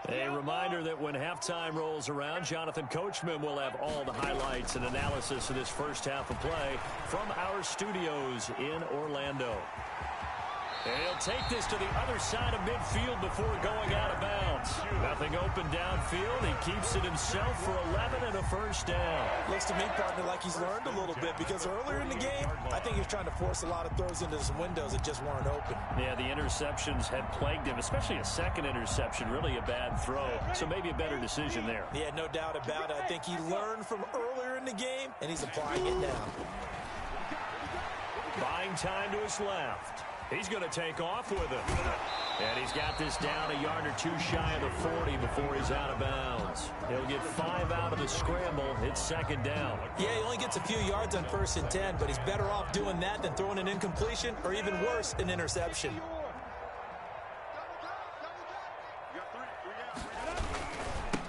A reminder that when halftime rolls around, Jonathan Coachman will have all the highlights and analysis of this first half of play from our studios in Orlando. And he'll take this to the other side of midfield before going out of bounds. Nothing open downfield. He keeps it himself for 11 and a first down. Looks to me, partner, like he's learned a little bit because earlier in the game, I think he was trying to force a lot of throws into some windows that just weren't open. Yeah, the interceptions had plagued him, especially a second interception, really a bad throw. So maybe a better decision there. Yeah, no doubt about it. I think he learned from earlier in the game, and he's applying it now. Buying time to his left. He's going to take off with it. And he's got this down a yard or two shy of the 40 before he's out of bounds. He'll get 5 out of the scramble. It's second down. Yeah, he only gets a few yards on 1st and 10, but he's better off doing that than throwing an incompletion or even worse, an interception.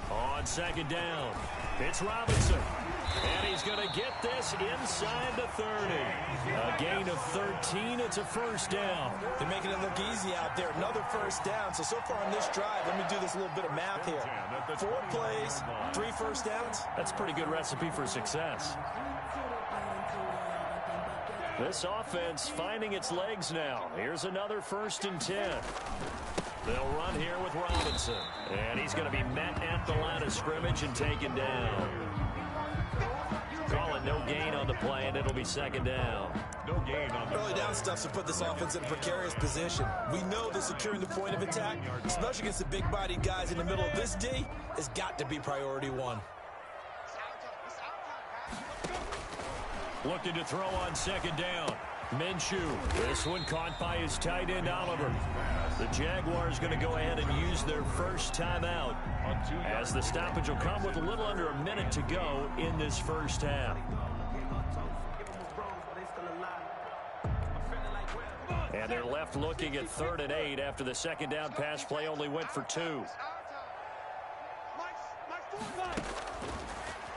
On second down, it's Robinson. And he's going to get this inside the 30. A gain of 13. It's a first down. They're making it look easy out there. Another first down. So far on this drive, let me do this little bit of math here. 4 plays, 3 first downs. That's a pretty good recipe for success. This offense finding its legs now. Here's another 1st and 10. They'll run here with Robinson. And he's going to be met at the line of scrimmage and taken down. Call it no gain on the play, and it'll be second down. No gain on the early down stuff to put this offense in a precarious position. We know that securing the point of attack, especially against the big-bodied guys in the middle of this D, has got to be priority 1. Looking to throw on second down. Minshew. This one caught by his tight end, Oliver. The Jaguars going to go ahead and use their first timeout as the stoppage will come with a little under a minute to go in this first half. And they're left looking at 3rd and 8 after the second down pass play only went for 2.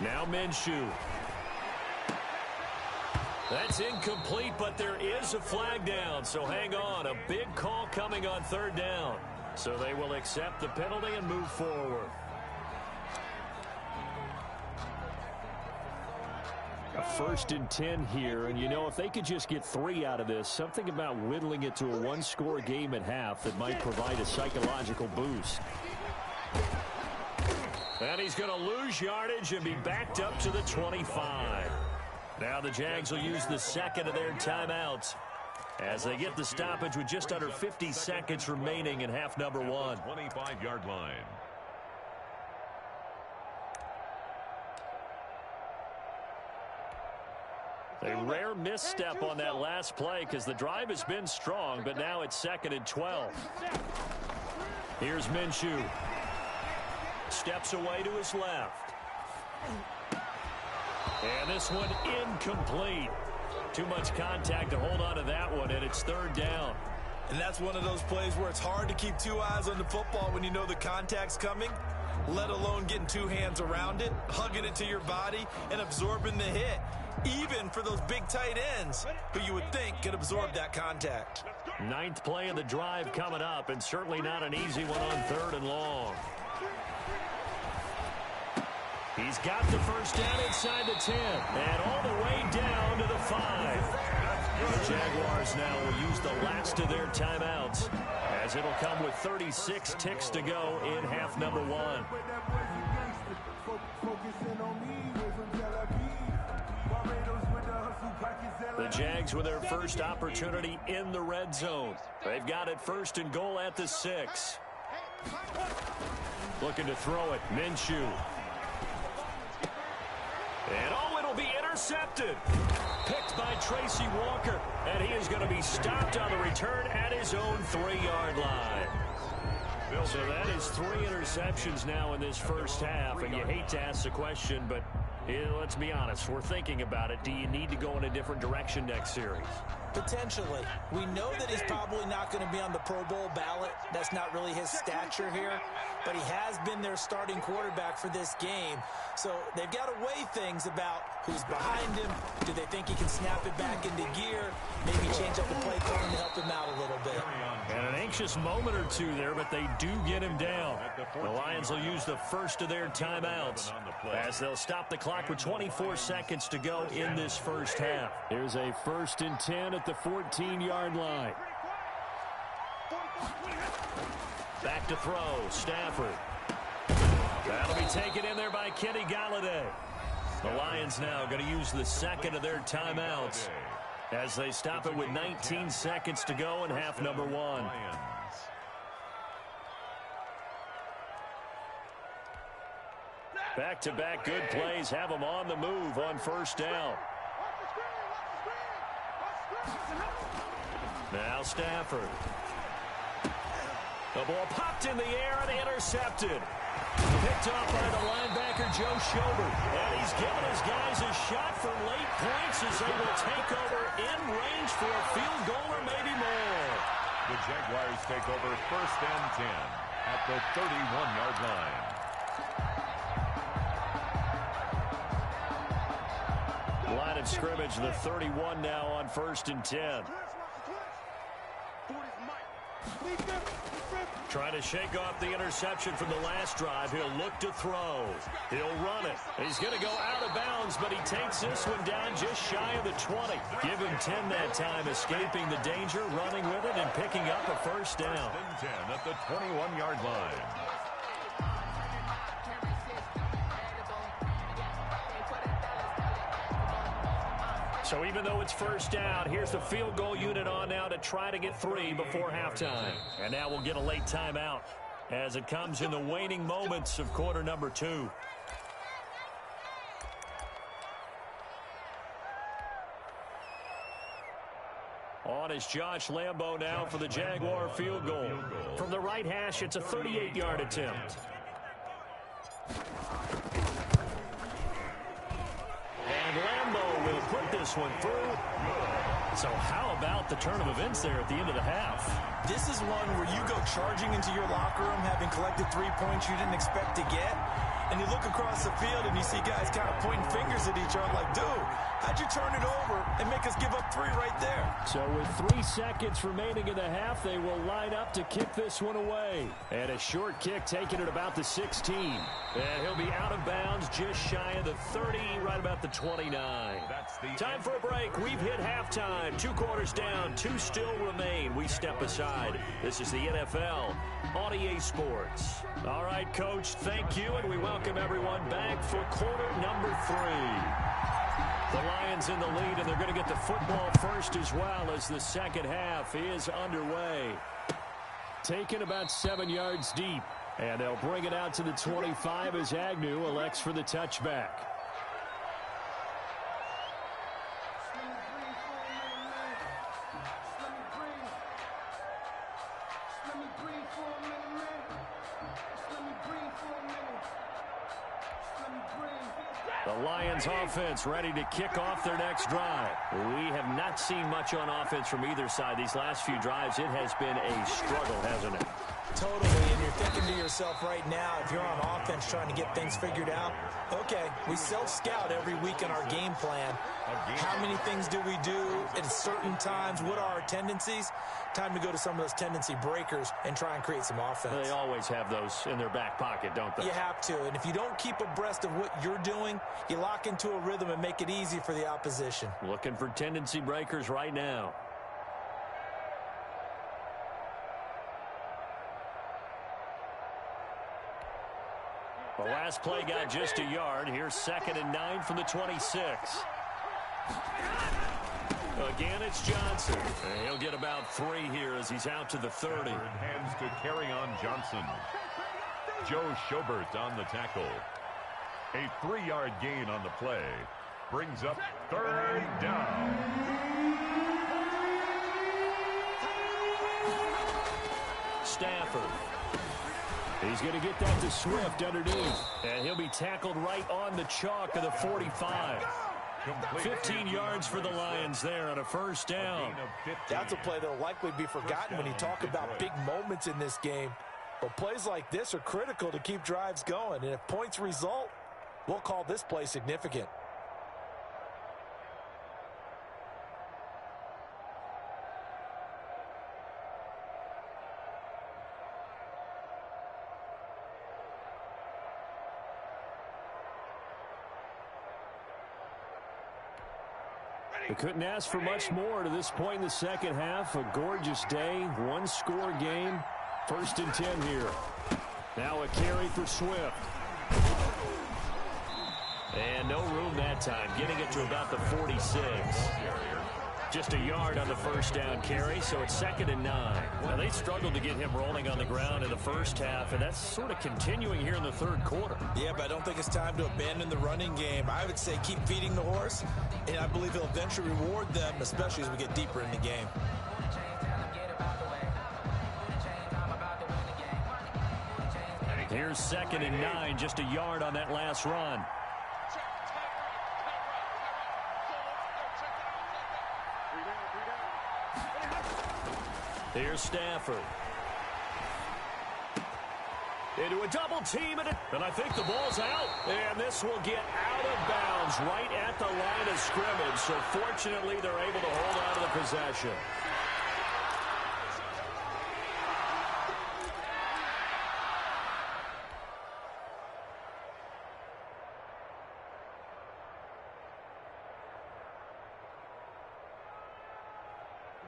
Now Minshew. That's incomplete, but there is a flag down, so hang on. A big call coming on 3rd down. So they will accept the penalty and move forward. A 1st and 10 here, and you know, if they could just get 3 out of this, something about whittling it to a 1-score game at half that might provide a psychological boost. And he's going to lose yardage and be backed up to the 25. Now the Jags will use the second of their timeouts as they get the stoppage with just under 50 seconds remaining in half number 1. 25-yard line. A rare misstep on that last play because the drive has been strong, but now it's 2nd and 12. Here's Minshew. Steps away to his left. And this one incomplete. Too much contact to hold on to that one, and it's 3rd down. And that's one of those plays where it's hard to keep 2 eyes on the football when you know the contact's coming, let alone getting 2 hands around it, hugging it to your body, and absorbing the hit, even for those big tight ends who you would think could absorb that contact. 9th play of the drive coming up, and certainly not an easy one on 3rd and long. He's got the first down inside the 10 and all the way down to the 5. The Jaguars now will use the last of their timeouts as it'll come with 36 ticks to go in half number 1. The Jags with their first opportunity in the red zone. They've got it 1st and goal at the 6. Looking to throw it. Minshew. And oh, it'll be intercepted. Picked by Tracy Walker. And he is going to be stopped on the return at his own 3-yard line. So that is 3 interceptions now in this first half. And you hate to ask the question, but let's be honest. We're thinking about it. Do you need to go in a different direction next series? Potentially. We know that he's probably not going to be on the Pro Bowl ballot. That's not really his stature here. But he has been their starting quarterback for this game. So they've got to weigh things about who's behind him. Do they think he can snap it back into gear? Maybe change up the play calling to help him out a little bit. And an anxious moment or two there, but they do get him down. The Lions will use the first of their timeouts as they'll stop the clock with 24 seconds to go in this first half. Here's a 1st and 10 at the 14-yard line. Back to throw, Stafford. That'll be taken in there by Kenny Galladay. The Lions now going to use the second of their timeouts as they stop it with 19 seconds to go in half number 1. Back-to-back good plays have them on the move on first down. Now Stafford. The ball popped in the air and intercepted. Picked off by the linebacker, Joe Schobert. And he's given his guys a shot for late points as they will take over in range for a field goal or maybe more. The Jaguars take over 1st and 10 at the 31-yard line. Line of scrimmage, the 31 now on 1st and 10. Trying to shake off the interception from the last drive. He'll look to throw. He'll run it. He's going to go out of bounds, but he takes this one down just shy of the 20. Give him 10 that time, escaping the danger, running with it, and picking up a first down. 1st and 10 at the 21-yard line. So even though it's first down, here's the field goal unit on now to try to get 3 before halftime. And now we'll get a late timeout as it comes in the waning moments of quarter number 2. On is Josh Lambo now for the Jaguar field goal. From the right hash, it's a 38-yard attempt. And Lambo will put this one through. So how about the turn of events there at the end of the half? This is one where you go charging into your locker room having collected 3 points you didn't expect to get. And you look across the field and you see guys kind of pointing fingers at each other like, dude, how'd you turn it over and make us give up 3 right there? So with 3 seconds remaining in the half, they will line up to kick this one away. And a short kick taken at about the 16. And he'll be out of bounds just shy of the 30, right about the 29. Time for a break. We've hit halftime. 2 quarters down, 2 still remain. We step aside. This is the NFL on EA Sports. All right, Coach, thank you, and we welcome everyone back for quarter number 3. The Lions in the lead, and they're going to get the football first as well as the second half is underway. Taken about 7 yards deep, and they'll bring it out to the 25 as Agnew elects for the touchback. The Lions offense ready to kick off their next drive. We have not seen much on offense from either side. These last few drives, it has been a struggle, hasn't it? Totally, and you're thinking to yourself right now, if you're on offense trying to get things figured out, okay, we self-scout every week in our game plan. How many things do we do at certain times? What are our tendencies? Time to go to some of those tendency breakers and try and create some offense. They always have those in their back pocket, don't they? You have to, and if you don't keep abreast of what you're doing, you lock into a rhythm and make it easy for the opposition. Looking for tendency breakers right now. The last play got just a yard. Here's 2nd and 9 from the 26. Again, it's Johnson. And he'll get about 3 here as he's out to the 30. Hands to carry on Johnson. Joe Schobert on the tackle. A 3-yard gain on the play. Brings up 3rd down. Stafford. He's going to get that to Swift underneath. And he'll be tackled right on the chalk of the 45. 15 yards for the Lions there on a first down. That's a play that will likely be forgotten when you talk about big moments in this game. But plays like this are critical to keep drives going. And if points result, we'll call this play significant. They couldn't ask for much more to this point in the second half. A gorgeous day, one-score game. 1st and 10 here. Now a carry for Swift. And no room that time, getting it to about the 46. Just a yard on the first down carry, so it's 2nd and 9. Now, they struggled to get him rolling on the ground in the first half, and that's sort of continuing here in the third quarter. Yeah, but I don't think it's time to abandon the running game. I would say keep feeding the horse, and I believe he'll eventually reward them, especially as we get deeper in the game. Here's 2nd and 9, just a yard on that last run. Here's Stafford. Into a double team, and I think the ball's out. And this will get out of bounds right at the line of scrimmage. So fortunately, they're able to hold on to the possession.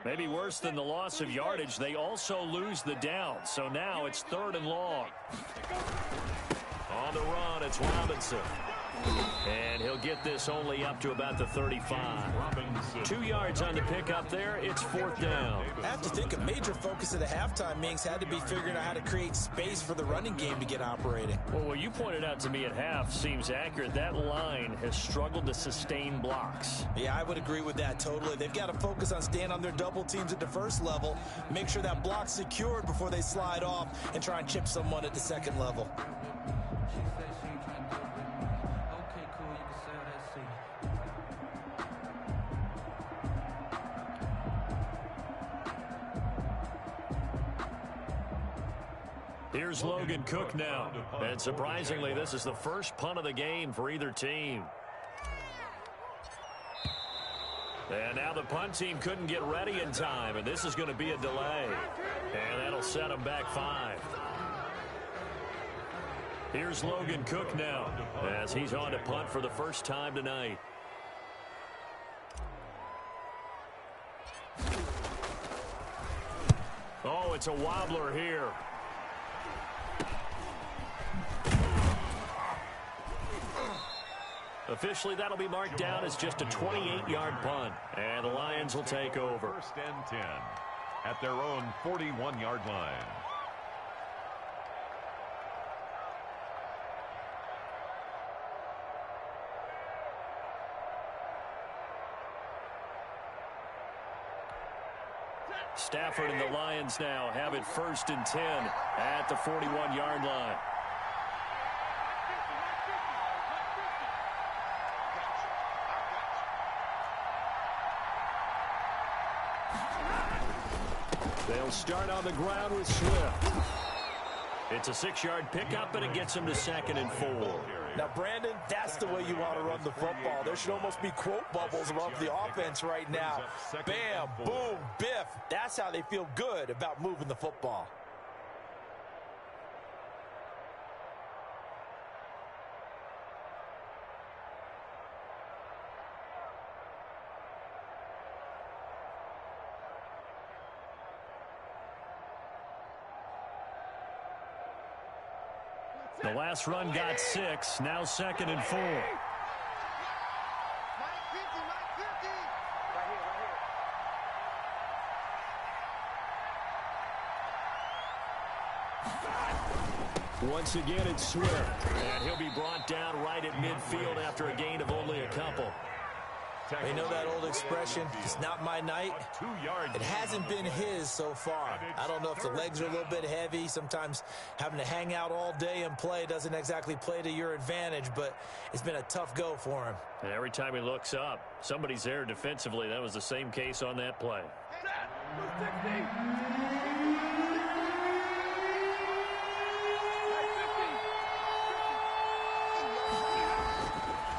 Maybe worse than the loss of yardage, they also lose the down. So now it's 3rd and long. On the run, it's Robinson. And he'll get this only up to about the 35. 2 yards on the pickup there. It's 4th down. I have to think a major focus of the halftime meetings had to be figuring out how to create space for the running game to get operating. Well, what you pointed out to me at half seems accurate. That line has struggled to sustain blocks. Yeah, I would agree with that totally. They've got to focus on staying on their double teams at the first level, make sure that block's secured before they slide off and try and chip someone at the second level. Here's Logan Cook now. And surprisingly, this is the first punt of the game for either team. And now the punt team couldn't get ready in time, and this is going to be a delay. And that'll set them back 5. Here's Logan Cook now as he's on to punt for the first time tonight. Oh, it's a wobbler here. Officially, that'll be marked down as just a 28-yard punt. And the Lions will take over. 1st and 10 at their own 41-yard line. Stafford and the Lions now have it 1st and 10 at the 41-yard line. They'll start on the ground with Swift. It's a 6-yard pickup, and it gets him to 2nd and 4. Now, Brandon, that's the way you want to run the football. There should almost be quote bubbles above the offense right now. Bam, boom, biff. That's how they feel good about moving the football. The last run got 6, now 2nd and 4. Once again, it's Swift. And he'll be brought down right at midfield after a gain of only a couple. You know that old expression, it's not my night? It hasn't been his so far. I don't know if the legs are a little bit heavy. Sometimes having to hang out all day and play doesn't exactly play to your advantage, but it's been a tough go for him. And every time he looks up, somebody's there defensively. That was the same case on that play.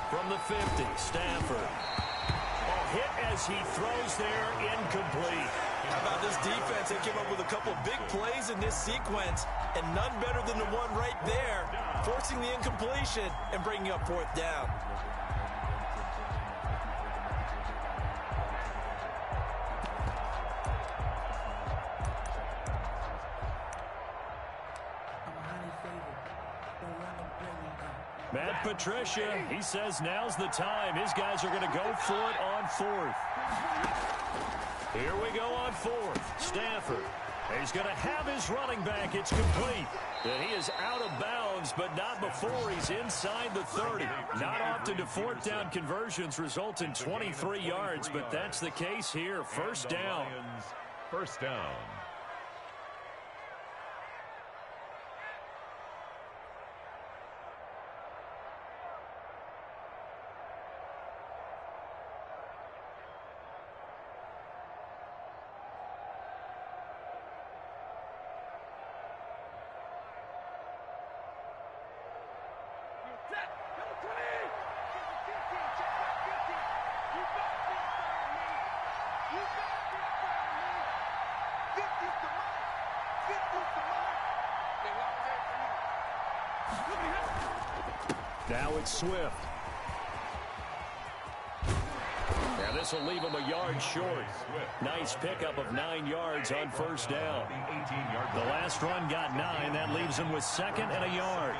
From the 50, Stafford. Hit as he throws there, incomplete. How about this defense? They came up with a couple big plays in this sequence, and none better than the one right there, forcing the incompletion and bringing up fourth down. Matt Patricia, he says now's the time. His guys are going to go for it on fourth. Here we go on fourth. Stafford. He's going to have his running back. It's complete. And he is out of bounds, but not before he's inside the 30. Not often do fourth down conversions result in 23 yards, but that's the case here. First down. First down. Now it's Swift. Now this will leave him a yard short. Nice pickup of 9 yards on first down. The last run got 9. That leaves him with second and a yard.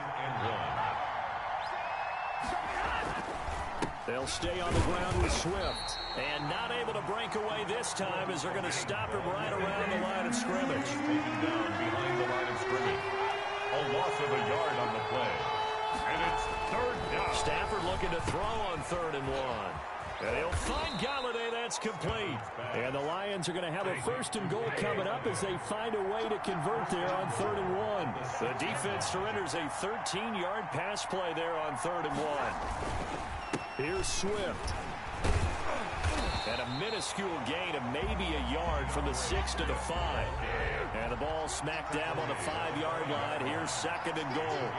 They'll stay on the ground with Swift. And not able to break away this time as they're going to stop him right around the line of scrimmage. Taken down behind the line of scrimmage. A loss of a yard on the play. And it's third down. Stafford looking to throw on 3rd and 1. And he'll find Galladay. That's complete. And the Lions are going to have a 1st and goal coming up as they find a way to convert there on 3rd and 1. The defense surrenders a 13-yard pass play there on 3rd and 1. Here's Swift. And a minuscule gain of maybe a yard from the 6 to the 5. And the ball smack dab on the 5-yard line. Here's 2nd and goal.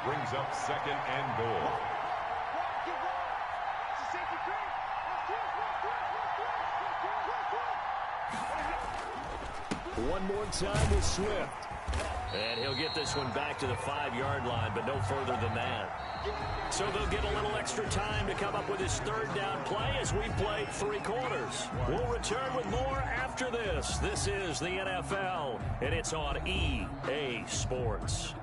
Brings up 2nd and goal. One more time with Swift. And he'll get this one back to the 5-yard line, but no further than that. So they'll get a little extra time to come up with his 3rd down play as we play 3 quarters. We'll return with more after this. This is the NFL, and it's on EA Sports.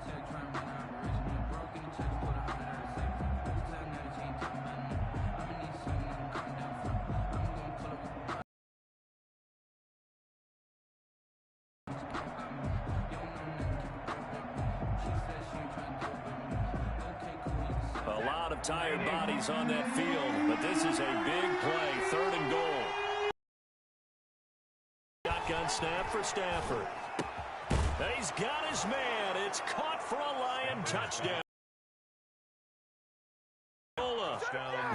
Tired bodies on that field, but this is a big play. 3rd and goal. Shotgun snap for Stafford. He's got his man. It's caught for a Lion touchdown.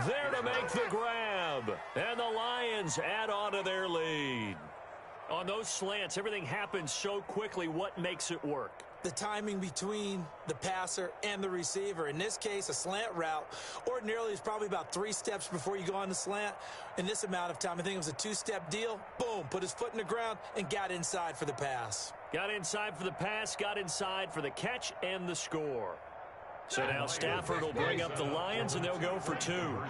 There to make the grab. And the Lions add on to their lead. On those slants, everything happens so quickly. What makes it work? The timing between the passer and the receiver. In this case, a slant route ordinarily is probably about 3 steps before you go on the slant. In this amount of time, I think it was a 2-step deal. Boom, put his foot in the ground and got inside for the pass. Got inside for the pass, got inside for the catch and the score. So now Stafford will bring up the Lions, and they'll go for 2. 47's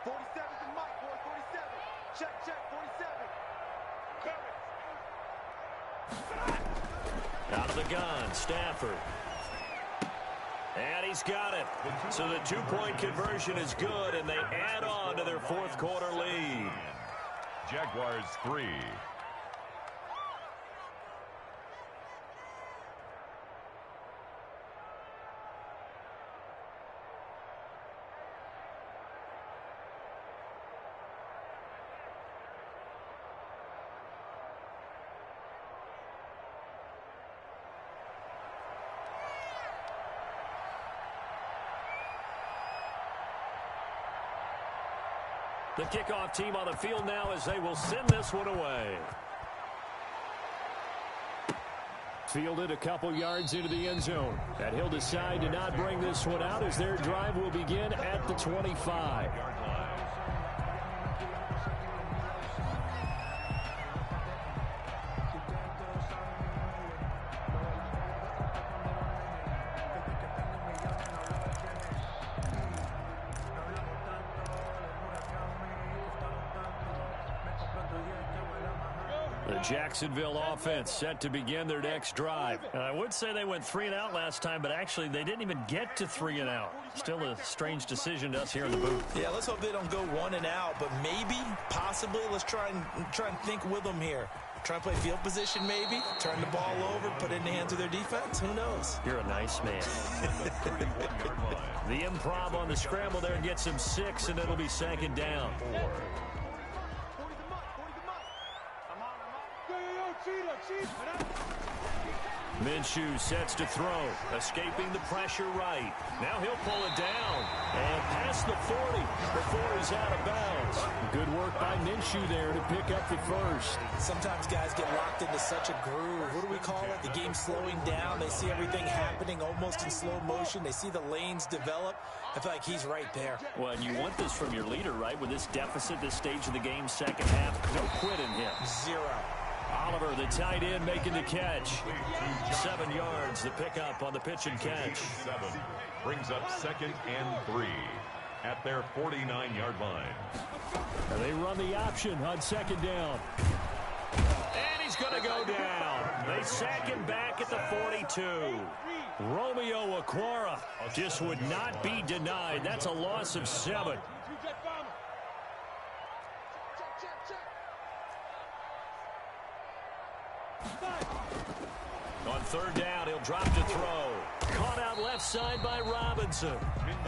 the mic, boy, 47. Check, 47. Out of the gun, Stafford. And he's got it. So the 2-point conversion is good, and they add on to their 4th quarter lead. Jaguars 3. The kickoff team on the field now as they will send this one away. Fielded a couple yards into the end zone. And he'll decide to not bring this one out as their drive will begin at the 25. The Jacksonville offense set to begin their next drive. And I would say they went 3 and out last time, but actually they didn't even get to 3 and out. Still a strange decision to us here in the booth. Yeah, let's hope they don't go 1 and out, but maybe, possibly, let's try and think with them here. Try and play field position maybe, turn the ball over, put it in the hands of their defense. Who knows? You're a nice man. The improv on the scramble there gets him 6, and it'll be 2nd down. Minshew sets to throw, escaping the pressure right. Now he'll pull it down and past the 40 before he's out of bounds. Good work by Minshew there to pick up the first. Sometimes guys get locked into such a groove. What do we call it? The game's slowing down. They see everything happening almost in slow motion. They see the lanes develop. I feel like he's right there. Well, and you want this from your leader, right? With this deficit, this stage of the game, second half, no quit in him. 0. Oliver, the tight end, making the catch. 7 yards, the pickup on the pitch and catch. 7 brings up 2nd and 3 at their 49-yard line. And they run the option on 2nd down. And he's going to go down. They sack him back at the 42. Romeo Okwara just would not be denied. That's a loss of 7. On 3rd down, he'll drop to throw. Caught out left side by Robinson.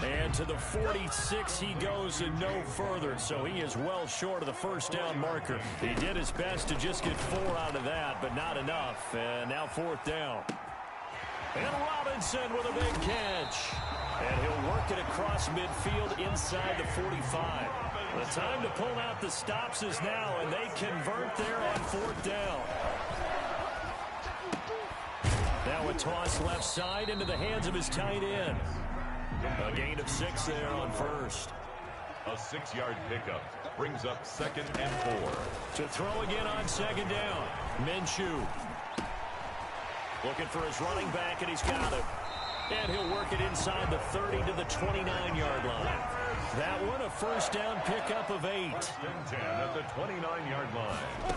And to the 46 he goes and no further. So he is well short of the 1st down marker. He did his best to just get 4 out of that, but not enough. And now 4th down. And Robinson with a big catch. And he'll work it across midfield inside the 45. The time to pull out the stops is now, and they convert there on 4th down. Now a toss left side into the hands of his tight end. A gain of 6 there on 1st. A 6-yard pickup brings up 2nd and 4. To throw again on 2nd down. Minshew looking for his running back, and he's got it. And he'll work it inside the 30 to the 29-yard line. That one a 1st down pickup of 8. 1st and 10 at the 29-yard line.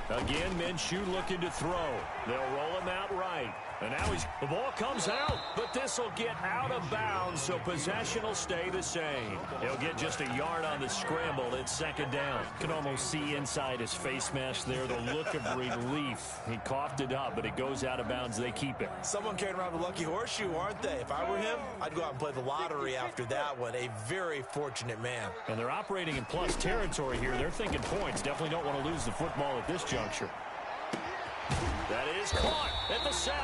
Again, Minshew looking to throw. They'll roll him out right. And now the ball comes out, but this will get out of bounds, so possession will stay the same. He'll get just a yard on the scramble. It's 2nd down. You can almost see inside his face mask there the look of relief. He coughed it up, but it goes out of bounds. They keep it. Someone carrying around the lucky horseshoe, aren't they? If I were him, I'd go out and play the lottery after that one. A very fortunate man. And they're operating in plus territory here. They're thinking points. Definitely don't want to lose the football at this juncture. That is caught at the 7.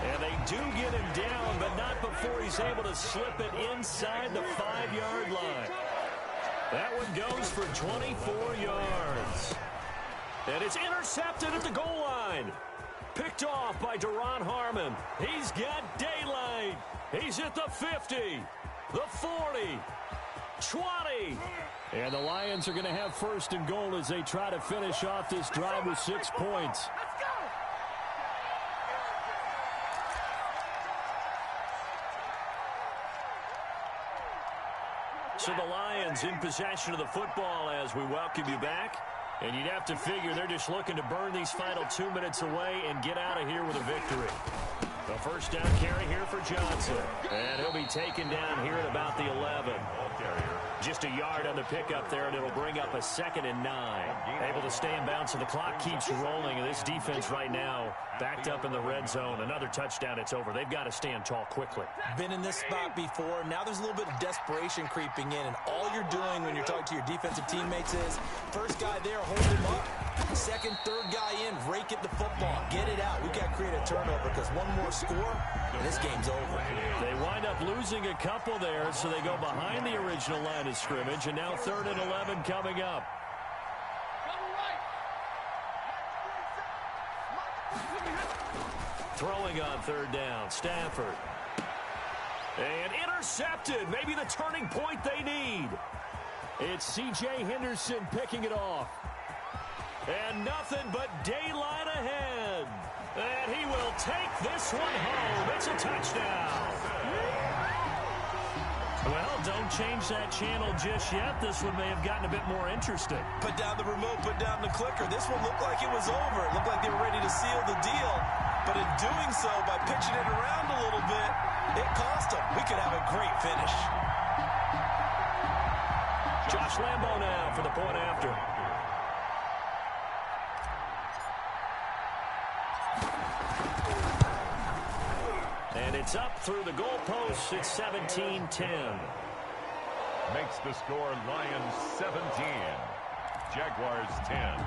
And they do get him down, but not before he's able to slip it inside the 5-yard line. That one goes for 24 yards. And it's intercepted at the goal line. Picked off by Deron Harmon. He's got daylight. He's at the 50, the 40, 20. And the Lions are going to have 1st and goal as they try to finish off this drive with 6 points. So the Lions in possession of the football as we welcome you back. And you'd have to figure they're just looking to burn these final 2 minutes away and get out of here with a victory. The 1st down carry here for Johnson. And he'll be taken down here at about the 11. Just a yard on the pickup there, and it'll bring up a 2nd and 9. Able to stay in bounds, so the clock keeps rolling. And this defense right now backed up in the red zone. Another touchdown, it's over. They've got to stand tall quickly. Been in this spot before. Now there's a little bit of desperation creeping in. And all you're doing when you're talking to your defensive teammates is, first guy there, hold him up. 2nd, 3rd guy in, rake at the football. Get it out. We've got to create a turnover because one more score, and this game's over. They wind up losing a couple there, so they go behind the original line of of scrimmage, and now 3rd and 11 coming up. Throwing on 3rd down, Stafford. And intercepted, maybe the turning point they need. It's C.J. Henderson picking it off. And nothing but daylight ahead. And he will take this one home. It's a touchdown. Well, don't change that channel just yet. This one may have gotten a bit more interesting. Put down the remote, put down the clicker. This one looked like it was over. It looked like they were ready to seal the deal. But in doing so, by pitching it around a little bit, it cost them. We could have a great finish. Josh Lambo now for the point after. And it's up through the goalposts. It's 17-10. Makes the score Lions 17, Jaguars 10.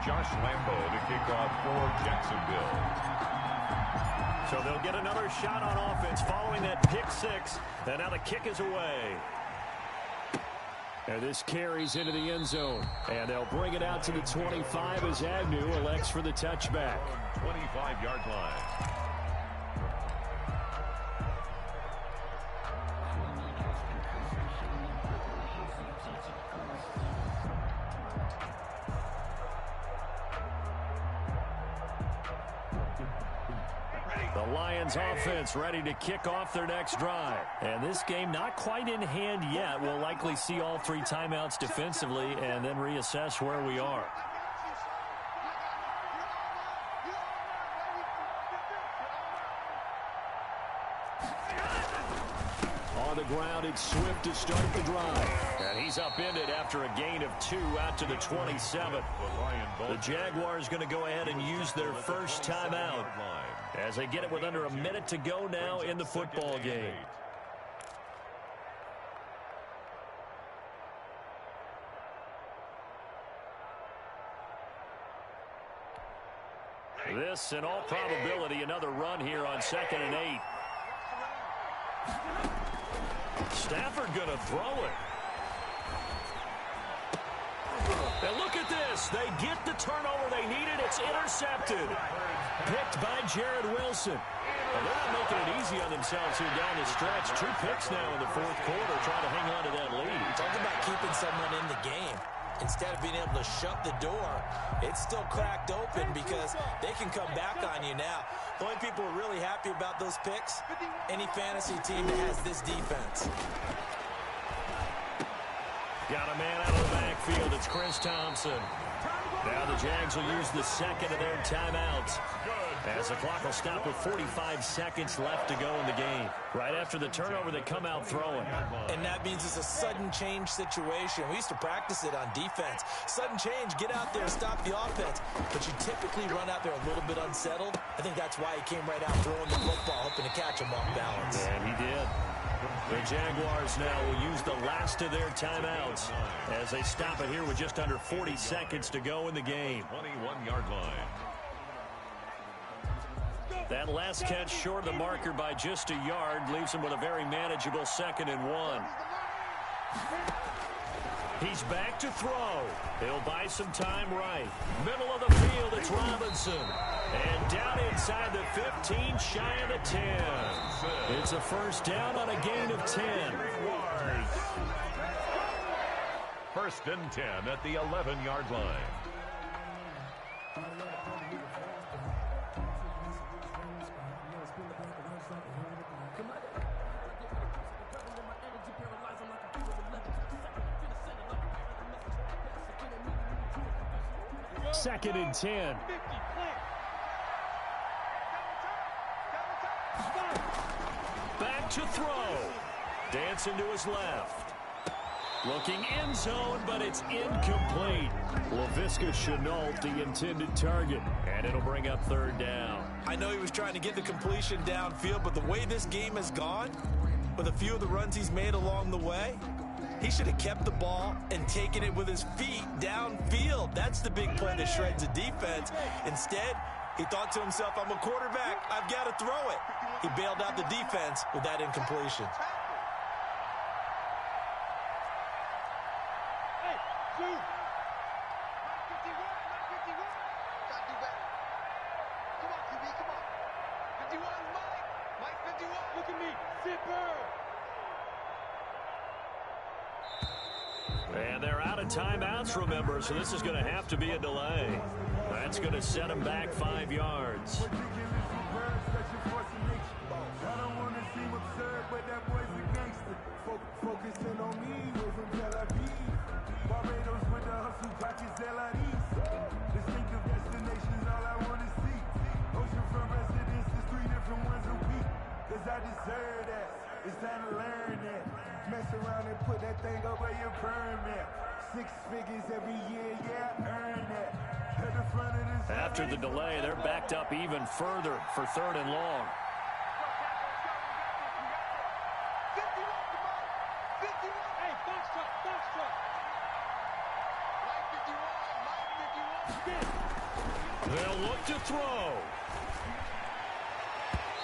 Josh Lambo to kick off for Jacksonville. So they'll get another shot on offense following that pick six. And now the kick is away. And this carries into the end zone. And they'll bring it out to the 25 as Agnew elects for the touchback. 25-yard line. The Lions offense ready to kick off their next drive. And this game not quite in hand yet. We'll likely see all 3 timeouts defensively and then reassess where we are. On the ground, it's Swift to start the drive. And he's upended after a gain of 2 out to the 27. The Jaguars going to go ahead and use their first timeout as they get it with under a minute to go now in the football game. This, in all probability, another run here on 2nd and 8. Stafford going to throw it. And look at this. They get the turnover they needed. It's intercepted. Picked by Jared Wilson. And they're not making it easy on themselves here down the stretch. 2 picks now in the 4th quarter trying to hang on to that lead. Talk about keeping someone in the game. Instead of being able to shut the door, it's still cracked open because they can come back on you now. The only people who are really happy about those picks, any fantasy team that has this defense. Got a man out of the backfield. It's Chris Thompson. Now the Jags will use the second of their timeouts as the clock will stop with 45 seconds left to go in the game. Right after the turnover, they come out throwing. And that means it's a sudden change situation. We used to practice it on defense. Sudden change, get out there, stop the offense. But you typically run out there a little bit unsettled. I think that's why he came right out throwing the football, hoping to catch him off balance. And he did. The Jaguars now will use the last of their timeouts as they stop it here with just under 40 seconds to go in the game. 21-yard line. That last catch short of the marker by just a yard leaves him with a very manageable 2nd and 1. He's back to throw. He'll buy some time right. Middle of the field, it's Robinson. And down inside the 15, shy of the 10. It's a first down on a gain of 10. 1st and 10 at the 11-yard line. Second and 10. Back to throw. Dancing to his left. Looking end zone, but it's incomplete. Laviska Shenault, the intended target. And it'll bring up 3rd down. I know he was trying to get the completion downfield, but the way this game has gone, with a few of the runs he's made along the way, he should have kept the ball and taken it with his feet downfield. That's the big play that shreds the defense. Instead, He thought to himself, I'm a quarterback. I've got to throw it. He bailed out the defense with that incompletion. Hey, dude. Mike 51, Mike 51. Gotta do better. Come on, QB, come on. 51, Mike. Mike 51. Look at me. Zipper. And they're out of timeouts, remember, so this is going to have to be a delay. That's going to set them back 5 yards. I don't want to seem absurd, but that boy's a gangster. Focusing on me, we're from Tel Aviv. Barbados with the hustle, pockets LIDs. Distinctive destinations, all I want to see. Oceanfront residences, 3 different ones a week. Cause I deserve that. It's time to learn that. Mess around and put that thing over your permit. 6 figures every year, yeah, I earned that. At the front of this. After the delay, they're backed up even further for 3rd and long. 51, come on. 51. Hey, box truck, box truck. Mike 51, Mike 51. They'll look to throw.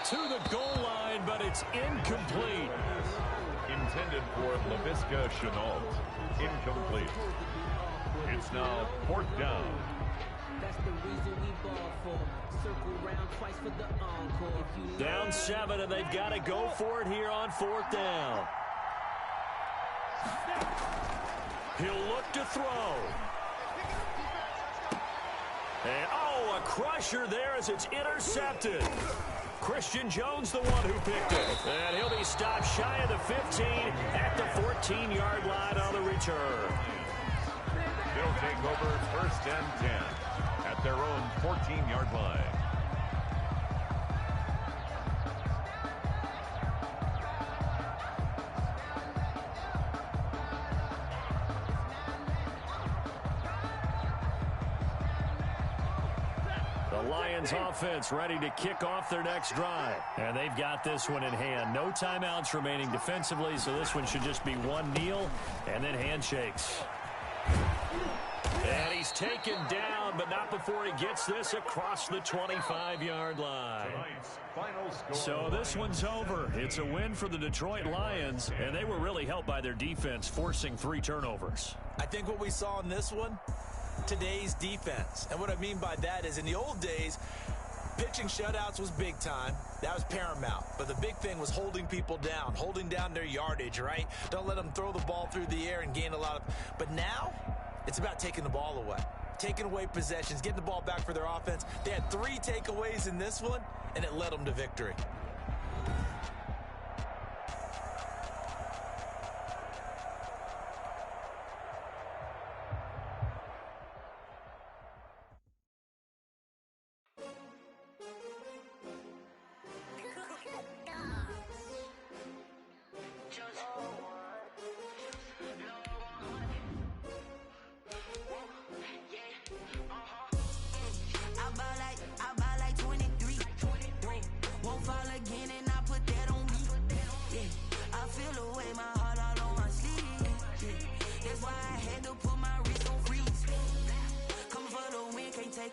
To the goal line, but it's incomplete. Intended for LaVisca Chenault. Incomplete. It's now 4th down. That's the reason we ball for. Circle round twice for the encore. Down 7, and they've got to go for it here on 4th down. He'll look to throw. And, a crusher there as it's intercepted. Christian Jones, the one who picked it. And he'll be stopped shy of the 15 at the 14-yard line on the return. They'll take over 1st and 10 at their own 14-yard line. The Lions offense ready to kick off their next drive. And they've got this one in hand. No timeouts remaining defensively, so this one should just be one kneel and then handshakes. And he's taken down, but not before he gets this across the 25-yard line. So this one's over. It's a win for the Detroit Lions, and they were really helped by their defense, forcing 3 turnovers. I think what we saw in this one, today's defense. And what I mean by that is in the old days, pitching shutouts was big time. That was paramount. But the big thing was holding people down, holding down their yardage, right? Don't let them throw the ball through the air and gain a lot of... But now, it's about taking the ball away. Taking away possessions, getting the ball back for their offense. They had 3 takeaways in this one, and it led them to victory.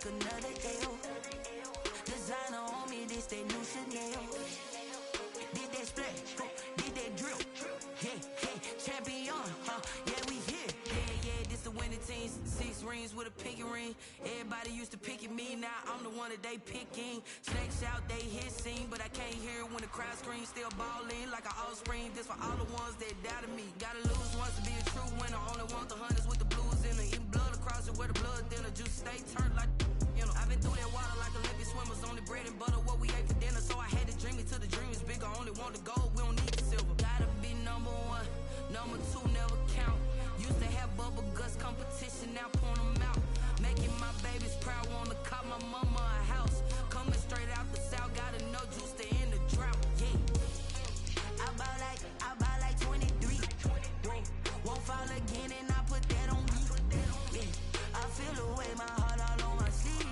Another L. Designer on me, this that new Chanel. Did that splash, did that drill. Yeah, champion, yeah, we here. Yeah, this the winning team. 6 rings with a pinky ring. Everybody used to pick at me, now I'm the one that they picking. Snakes out, they hit scene, but I can't hear it when the crowd screams. Still balling like an offspring. This for all the ones that doubted me. Gotta lose once to be a true winner. Only want the hunters with the blues in it. Eating blood across it where the blood thinner. Juice stay turned like... I've been through that water like Olympic swimmers. Only bread and butter, what we ate for dinner. So I had to dream it till the dream is bigger. Only want the gold, we don't need the silver. Gotta be number 1, number 2 never count. Used to have bubble guts competition, now point them out. Making my babies proud, wanna cop my mama a house. Coming straight out the south, gotta know juice to end the drought. Yeah, I buy like 23. Won't fall again and I put that on me. Yeah, I feel the way my heart all on my sleeve.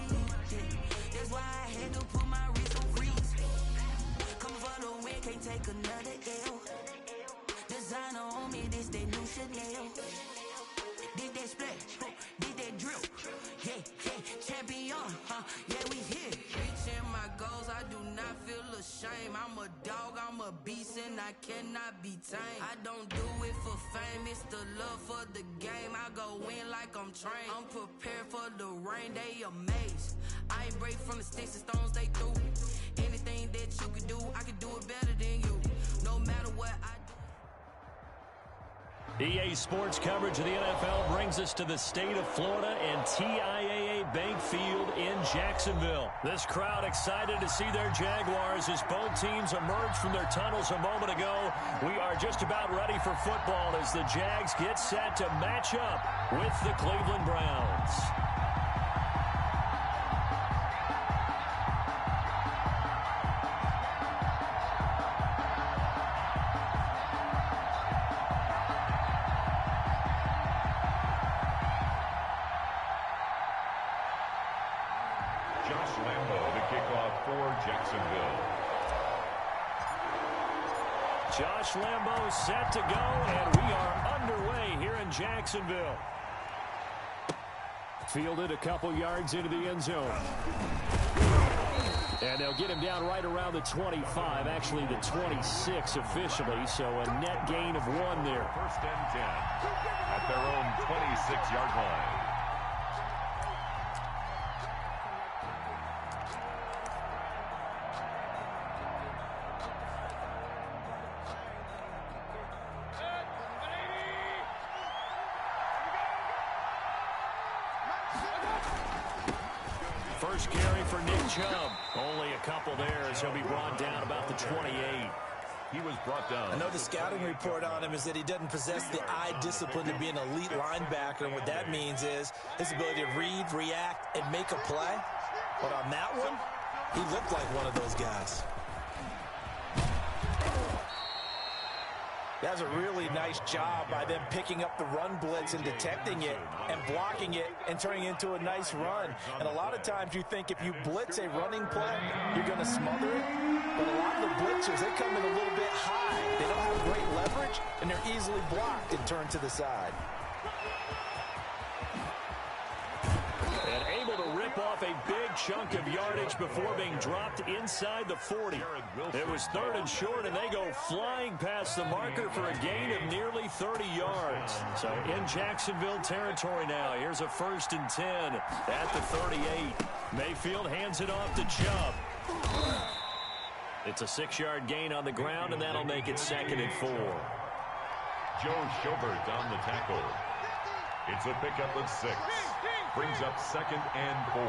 That's why I had to put my wrist on freeze. Come for the win, can't take another L. Designer on me, this that new Chanel. Did that split, did that drill. Yeah, champion, yeah, we here. Reaching my goals, I do not feel ashamed. I'm a dog, I'm a beast, and I cannot be tamed. I don't do it for fame, it's the love for the game. I go in like I'm trained. I'm prepared for the rain, they amazed. I ain't break from the sticks and stones they threw. Anything that you could do, I could do it better than you. No matter what I do. EA Sports coverage of the NFL brings us to the state of Florida and TIAA Bank Field in Jacksonville. This crowd excited to see their Jaguars as both teams emerged from their tunnels a moment ago. We are just about ready for football as the Jags get set to match up with the Cleveland Browns. Josh Lambo set to go, and we are underway here in Jacksonville. Fielded a couple yards into the end zone. And they'll get him down right around the 25, actually the 26 officially, so a net gain of 1 there. First and 10 at their own 26-yard line. First carry for Nick Chubb. Only a couple there as he'll be brought down about the 28. He was brought down. I know the scouting report on him is that he doesn't possess the eye discipline to be an elite linebacker, and what that means is his ability to read, react, and make a play. But on that one, he looked like one of those guys. That's a really nice job by them picking up the run blitz and detecting it and blocking it and turning it into a nice run. And a lot of times you think if you blitz a running play, you're going to smother it. But a lot of the blitzers, they come in a little bit high. They don't have great leverage, and they're easily blocked and turned to the side. And able to rip off a big chunk of yardage before being dropped inside the 40. It was 3rd and short, and they go flying past the marker for a gain of nearly 30 yards. So in Jacksonville territory now. Here's a 1st and 10 at the 38. Mayfield hands it off to Chubb. It's a 6-yard gain on the ground, and that'll make it 2nd and 4. Joe Schobert on the tackle. It's a pickup of 6. Brings up 2nd and 4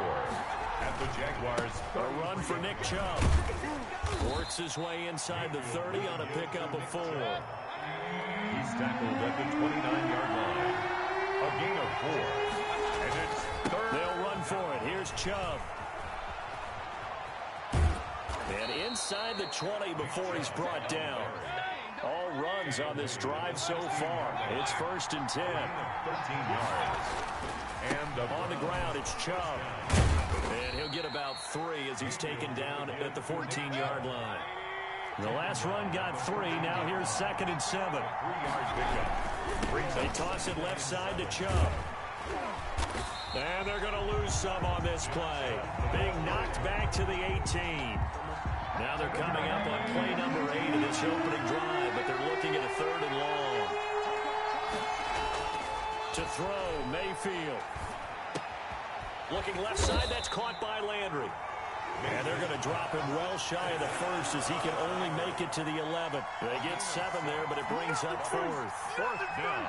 at the Jaguars. A run for Nick Chubb. Works his way inside the 30 on a pickup of 4. He's tackled at the 29-yard line. A gain of 4. And it's 3rd. They'll run for it. Here's Chubb. And inside the 20 before he's brought down. All runs on this drive so far. It's 1st and 10. 13 yards. And on the ground, it's Chubb. And he'll get about 3 as he's taken down at the 14-yard line. The last run got 3. Now here's 2nd and 7. 3-yard pickup. They toss it left side to Chubb. And they're going to lose some on this play. Being knocked back to the 18. Now they're coming up on play number 8 of this opening drive, but they're looking at a 3rd and long. To throw, Mayfield. Looking left side, that's caught by Landry. And they're going to drop him well shy of the 1st as he can only make it to the 11th. They get 7 there, but it brings up 4th. 4th down.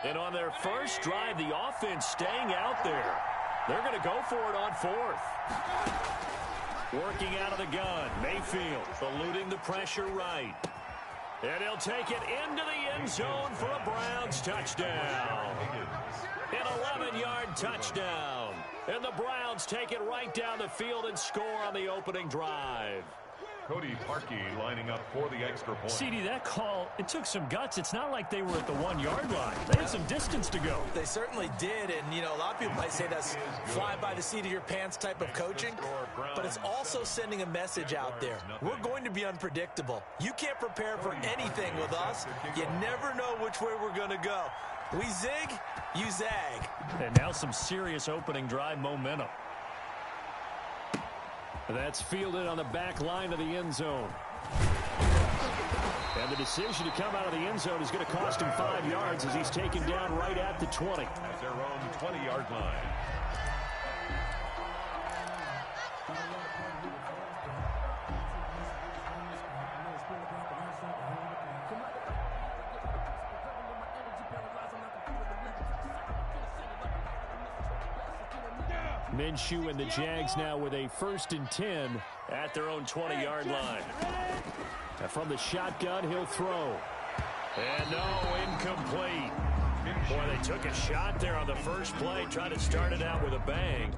And on their first drive, the offense staying out there. They're going to go for it on 4th. Working out of the gun, Mayfield eluding the pressure right. And he'll take it into the end zone for a Browns touchdown. An 11-yard touchdown. And the Browns take it right down the field and score on the opening drive. Cody Parkey lining up for the extra point. CD, that call, it took some guts. It's not like they were at the 1-yard line. They had some distance to go. They certainly did, and, you know, a lot of people might say that's fly by the seat of your pants type of coaching, but it's also sending a message out there. We're going to be unpredictable. You can't prepare for anything with us. You never know which way we're going to go. We zig, you zag. And now some serious opening drive momentum. That's fielded on the back line of the end zone. And the decision to come out of the end zone is going to cost him 5 yards as he's taken down right at the 20. At their own 20-yard line. Minshew and the Jags now with a 1st and 10 at their own 20-yard line. Now from the shotgun, he'll throw. And no, incomplete. Boy, they took a shot there on the first play, trying to start it out with a bang.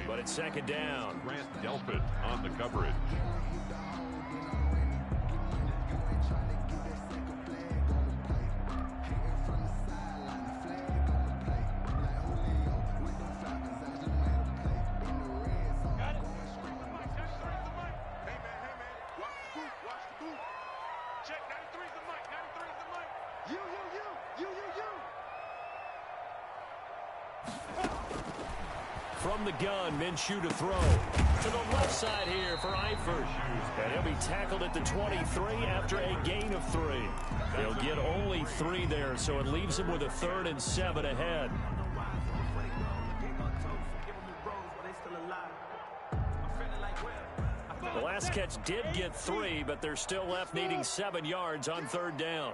But it's 2nd down. Grant Delpit on the coverage. From the gun, Minshew to throw. To the left side here for Eifert. And he'll be tackled at the 23 after a gain of 3. They'll get only 3 there, so it leaves him with a 3rd and 7 ahead. The last catch did get 3, but they're still left needing 7 yards on 3rd down.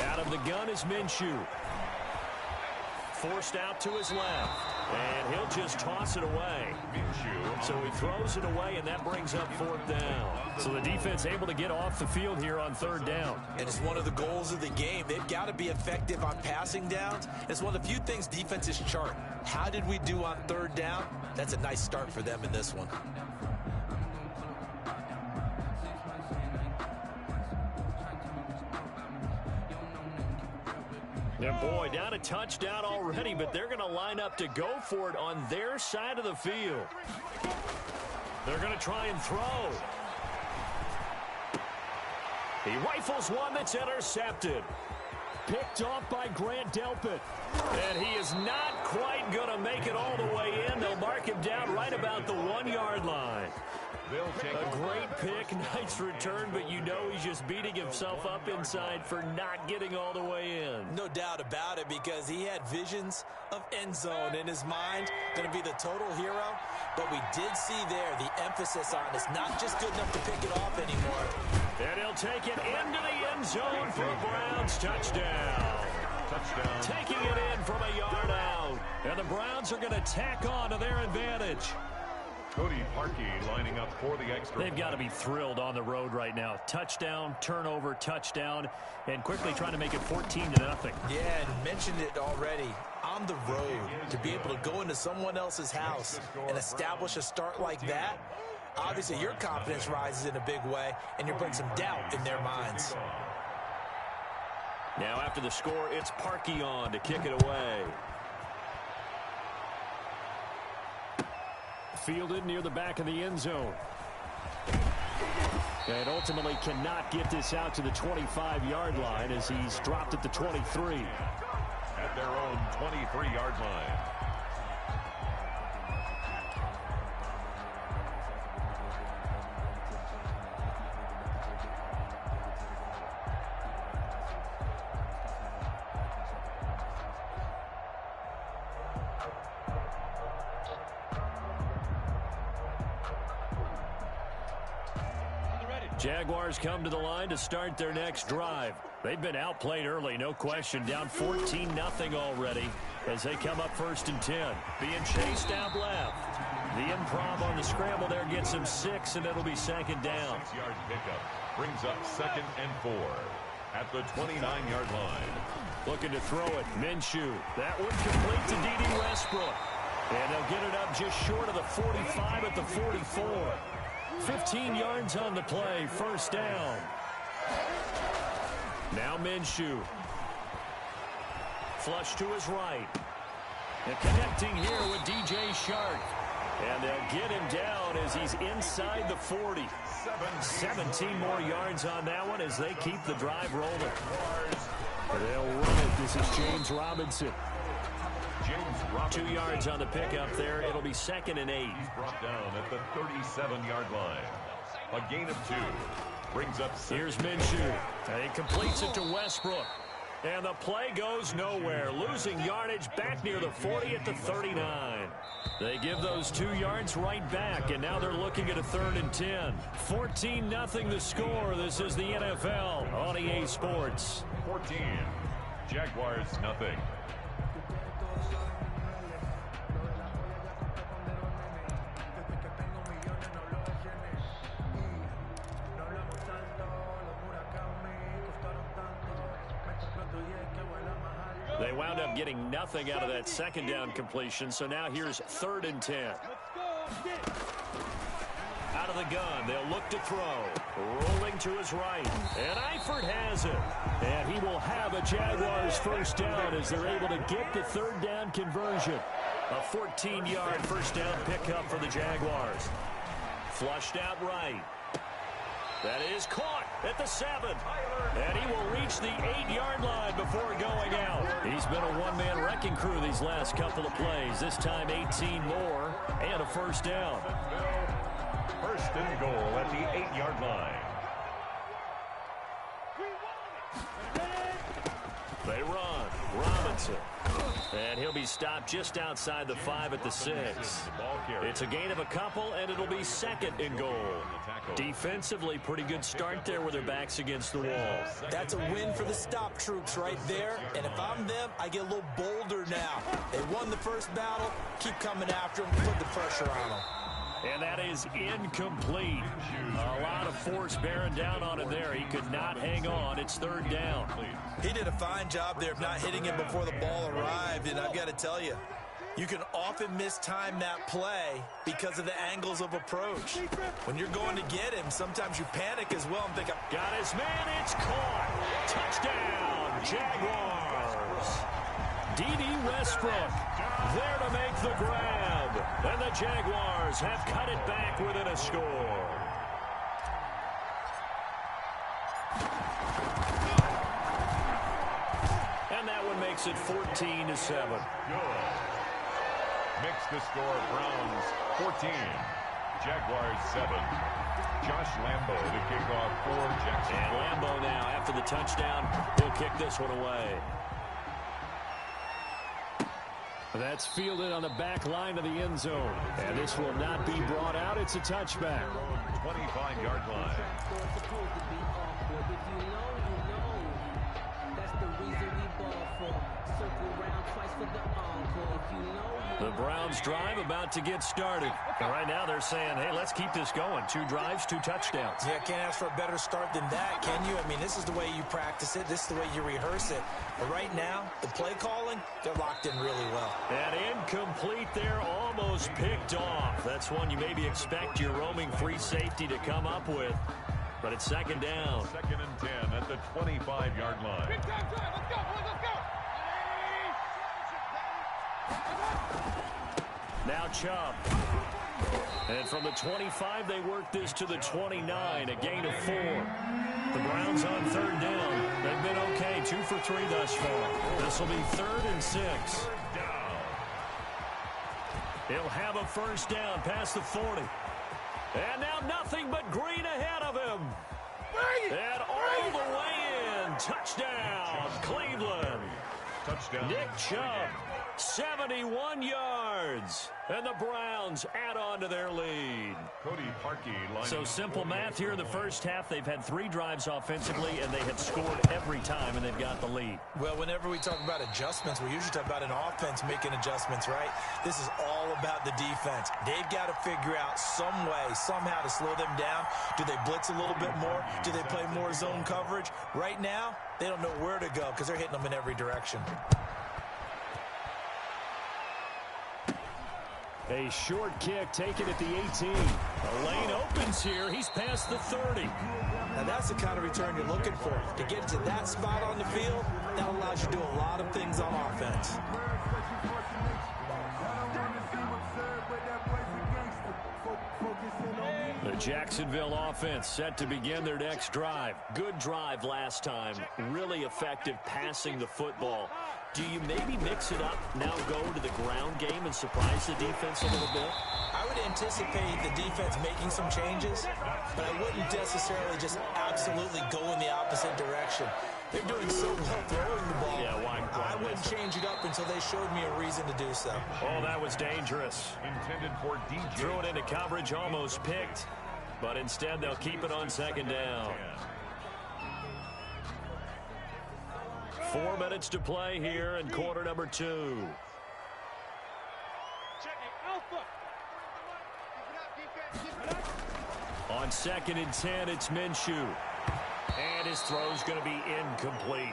Out of the gun is Minshew. Forced out to his left. And he'll just toss it away. So he throws it away, and that brings up 4th down. So the defense able to get off the field here on 3rd down. And it's one of the goals of the game. They've got to be effective on passing downs. It's one of the few things defenses chart. How did we do on 3rd down? That's a nice start for them in this one. And boy, down a touchdown already, but they're going to line up to go for it on their side of the field. They're going to try and throw. He rifles one that's intercepted. Picked off by Grant Delpit. And he is not quite going to make it all the way in. They'll mark him down right about the 1-yard line. A great pick, nice return, but you know he's just beating himself up inside for not getting all the way in. No doubt about it, because he had visions of end zone in his mind, going to be the total hero. But we did see there the emphasis on it's not just good enough to pick it off anymore. And he'll take it into the end zone for a Browns touchdown. Taking it in from a yard out. And the Browns are going to tack on to their advantage. Cody Parkey lining up for the extra. They've got to be thrilled on the road right now. Touchdown, turnover, touchdown, and quickly trying to make it 14-0. Yeah, and mentioned it already. On the road, to be able to go into someone else's house and establish a start like that, obviously your confidence rises in a big way, and you bring some doubt in their minds. Now after the score, it's Parkey on to kick it away. Fielded near the back of the end zone. And ultimately cannot get this out to the 25-yard line as he's dropped at the 23. At their own 23-yard line. Jaguars come to the line to start their next drive. They've been outplayed early, no question. Down 14-0 already as they come up 1st and 10. Being chased out left. The improv on the scramble there gets him 6, and it'll be 2nd down. 6-yard pickup brings up 2nd and 4 at the 29-yard line. Looking to throw it. Minshew. That one complete to D.D. Westbrook. And they'll get it up just short of the 45 at the 44. 15 yards on the play, 1st down. Now Minshew. Flush to his right. And connecting here with D.J. Shark. And they'll get him down as he's inside the 40. 17 more yards on that one as they keep the drive rolling. They'll run it. This is James Robinson. 2 yards on the pickup there. It'll be 2nd and 8. He's brought down at the 37-yard line. A gain of 2. Brings up 6. Here's Minshew. And he completes it to Westbrook. And the play goes nowhere. Losing yardage back near the 40 at the 39. They give those 2 yards right back, and now they're looking at a 3rd and 10. 14-0 the score. This is the NFL on EA Sports. 14. Jaguars nothing. They wound up getting nothing out of that 2nd down completion, so now here's 3rd and 10. Out of the gun, they'll look to throw. Rolling to his right, and Eifert has it. And he will have a Jaguars 1st down as they're able to get the 3rd down conversion. A 14-yard 1st down pickup for the Jaguars. Flushed out right. That is caught at the 7. And he will reach the 8-yard line before going out. He's been a one-man wrecking crew these last couple of plays. This time 18 more and a 1st down. 1st and goal at the 8-yard line. They run. Robinson. And he'll be stopped just outside the 5 at the 6. It's a gain of a couple, and it'll be 2nd and goal. Defensively, pretty good start there with their backs against the wall. That's a win for the stop troops right there. And if I'm them, I get a little bolder now. They won the first battle. Keep coming after them. Put the pressure on them. And that is incomplete. A lot of force bearing down on him there. He could not hang on. It's 3rd down. He did a fine job there of not hitting him before the ball arrived. And I've got to tell you, you can often mistime that play because of the angles of approach. When you're going to get him, sometimes you panic as well and think, got his man, it's caught. Touchdown, Jaguars. D.D. Westbrook there to make the grab. And the Jaguars have cut it back within a score. And that one makes it 14-7. Good. Makes the score Browns 14. Jaguars 7. Josh Lambo to kick off for Jackson. And Lambo now, after the touchdown, will kick this one away. That's fielded on the back line of the end zone. And this will not be brought out. It's a touchback. 25-yard line. That's the reason we ball for. Circle round twice for the encore. If you know, The Browns drive about to get started. And right now they're saying, hey, let's keep this going. 2 drives, 2 touchdowns. Yeah, can't ask for a better start than that, can you? I mean, this is the way you practice it. This is the way you rehearse it. But right now, the play calling, they're locked in really well. And incomplete there, almost picked off. That's one you maybe expect your roaming free safety to come up with. But it's second down. Second and 10 at the 25-yard line. Let's go, boys, let's go. Now Chubb. And from the 25, they work this to the 29, a gain of 4. The Browns on third down. They've been okay, 2 for 3 thus far. This will be 3rd and 6. He'll have a first down past the 40. And now nothing but green ahead of him. And all the way in. Touchdown, Cleveland. Touchdown. Nick Chubb, 71 yards. And the Browns add on to their lead. Cody Parkey. So simple math here in the first half. They've had 3 drives offensively, and they have scored every time, and they've got the lead. Well, whenever we talk about adjustments, we usually talk about an offense making adjustments, right? This is all about the defense. They've got to figure out some way, somehow to slow them down. Do they blitz a little bit more? Do they play more zone coverage? Right now, they don't know where to go because they're hitting them in every direction. A short kick taken at the 18. The lane opens here. He's past the 30. Now that's the kind of return you're looking for. To get to that spot on the field, that allows you to do a lot of things on offense. The Jacksonville offense set to begin their next drive. Good drive last time. Really effective passing the football. Do you maybe mix it up, now go to the ground game and surprise the defense a little bit? I would anticipate the defense making some changes, but I wouldn't necessarily just absolutely go in the opposite direction. They're doing so well throwing the ball. Yeah, I wouldn't change it up until they showed me a reason to do so. Oh, that was dangerous. Intended for DJ. Threw it into coverage, almost picked, but instead they'll keep it on second down. 4 minutes to play here in quarter number 2. On 2nd and 10, it's Minshew. And his throw's going to be incomplete.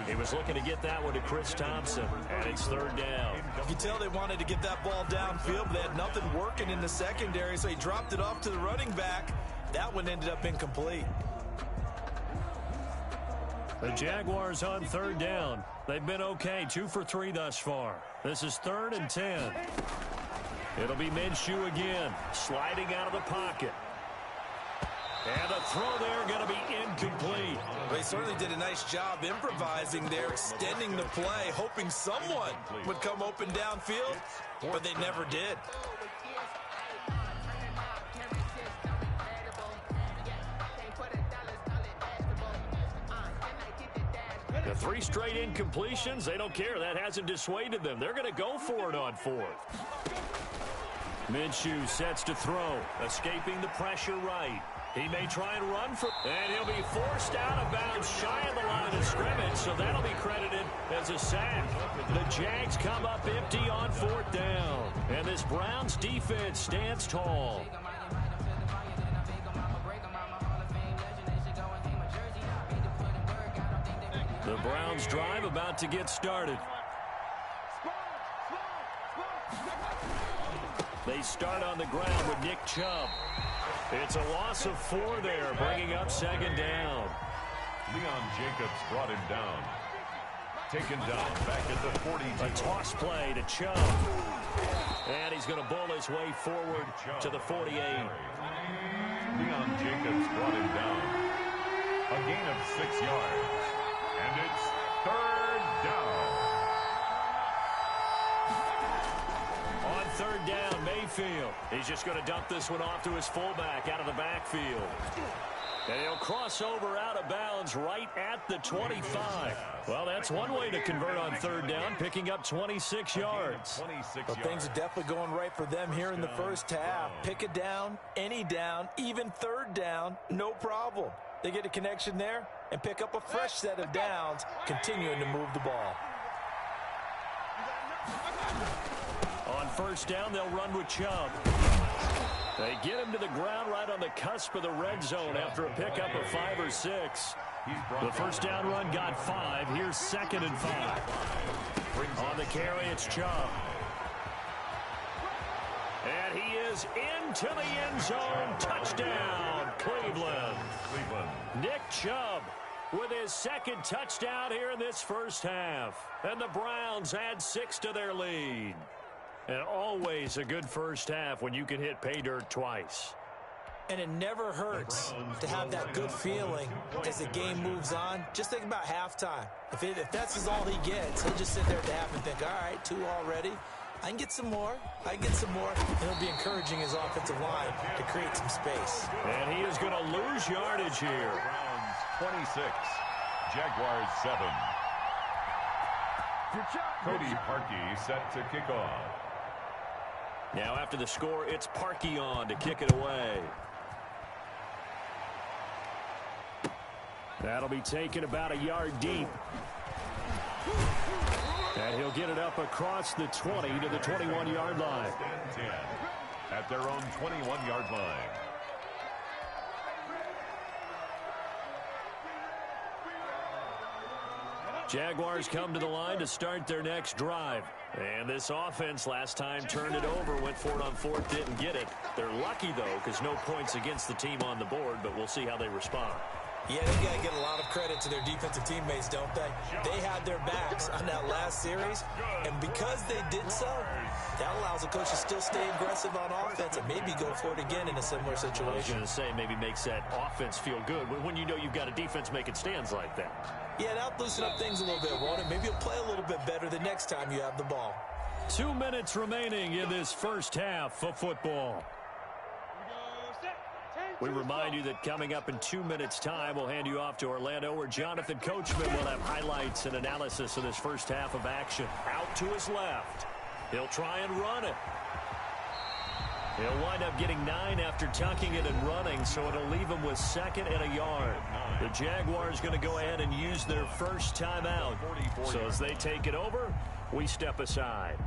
He was looking to get that one to Chris Thompson, and it's 3rd down. You can tell they wanted to get that ball downfield, but they had nothing working in the secondary, so he dropped it off to the running back. That one ended up incomplete. The Jaguars on 3rd down. They've been okay, 2 for 3 thus far. This is 3rd and 10. It'll be Minshew again, sliding out of the pocket. And the throw there going to be incomplete. They certainly did a nice job improvising there, extending the play, hoping someone would come open downfield, but they never did. The 3 straight incompletions, they don't care. That hasn't dissuaded them. They're going to go for it on 4th. Minshew sets to throw, escaping the pressure right. He may try and run for, and he'll be forced out of bounds shy of the line of scrimmage, so that'll be credited as a sack. The Jags come up empty on 4th down, and this Browns defense stands tall. The Browns drive about to get started. They start on the ground with Nick Chubb. It's a loss of 4 there, bringing up 2nd down. Leon Jacobs brought him down. Taken down back at the 42. A toss play to Chubb. And he's going to bull his way forward to the 48. Leon Jacobs brought him down. A gain of 6 yards. And it's 3rd down. On 3rd down, Mayfield. He's just going to dump this one off to his fullback out of the backfield. And he'll crossover out of bounds right at the 25. Well, that's one way to convert on third down, picking up 26 yards. Well, things are definitely going right for them here in the first half. Pick a down, any down, even third down, no problem. They get a connection there and pick up a fresh set of downs, continuing to move the ball. On first down, they'll run with Chubb. They get him to the ground right on the cusp of the red zone after a pickup of 5 or 6. The first down run got 5. Here's 2nd and 5. On the carry, it's Chubb. And he is into the end zone. Touchdown, Cleveland. Nick Chubb with his 2nd touchdown here in this first half. And the Browns add 6 to their lead. And always a good first half when you can hit pay dirt twice. And it never hurts to have that good feeling as the game moves on. Just think about halftime. If that's all he gets, he'll just sit there at the half and think, all right, 2 already. I can get some more. I can get some more. And he'll be encouraging his offensive line to create some space. And he is going to lose yardage here. Browns 26, Jaguars 7. Cody Parkey set to kick off. Now after the score, it's Parkey on to kick it away. That'll be taken about a yard deep. And he'll get it up across the 20 to the 21-yard line. 10 at their own 21-yard line. Jaguars come to the line to start their next drive. And this offense last time turned it over, went for it on 4th, didn't get it. They're lucky, though, because no points against the team on the board, but we'll see how they respond. Yeah, they got to get a lot of credit to their defensive teammates, don't they? They had their backs on that last series, and because they did so, that allows the coach to still stay aggressive on offense and maybe go for it again in a similar situation. I was going to say, maybe makes that offense feel good when you know you've got a defense making stands like that. Yeah, that'll loosen up things a little bit, won't it? Maybe you'll play a little bit better the next time you have the ball. 2 minutes remaining in this first half of football. We remind you that coming up in 2 minutes' time, we'll hand you off to Orlando, where Jonathan Coachman will have highlights and analysis of this first half of action. Out to his left. He'll try and run it. He'll wind up getting 9 after tucking it and running, so it'll leave him with 2nd and a yard. The Jaguars going to go ahead and use their first timeout. So as they take it over, we step aside.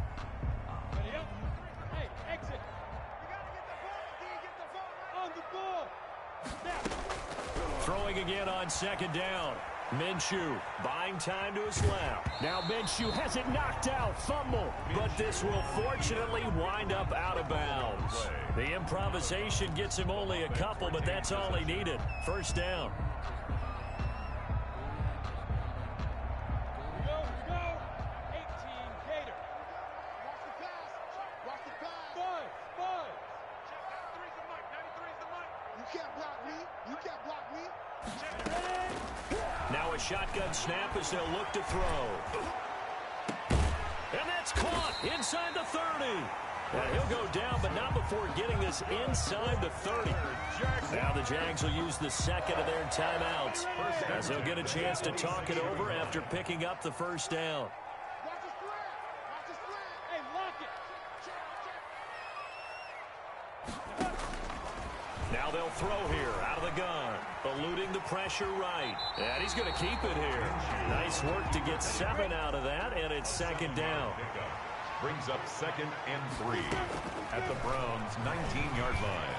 Hey, exit. You got to get the ball. On the ball. Throwing again on 2nd down. Minshew buying time to his left. Now Minshew has it knocked out. Fumble. But this will fortunately wind up out of bounds. The improvisation gets him only a couple, but that's all he needed. First down. Now a shotgun snap as they'll look to throw. And that's caught inside the 30. And he'll go down, but not before getting this inside the 30. Now the Jags will use the 2nd of their timeouts as they'll get a chance to talk it over after picking up the first down. Now they'll throw here out of the gun. Eluding the pressure right. And he's going to keep it here. Nice work to get 7 out of that, and it's 2nd down. Brings up 2nd and 3 at the Browns' 19-yard line.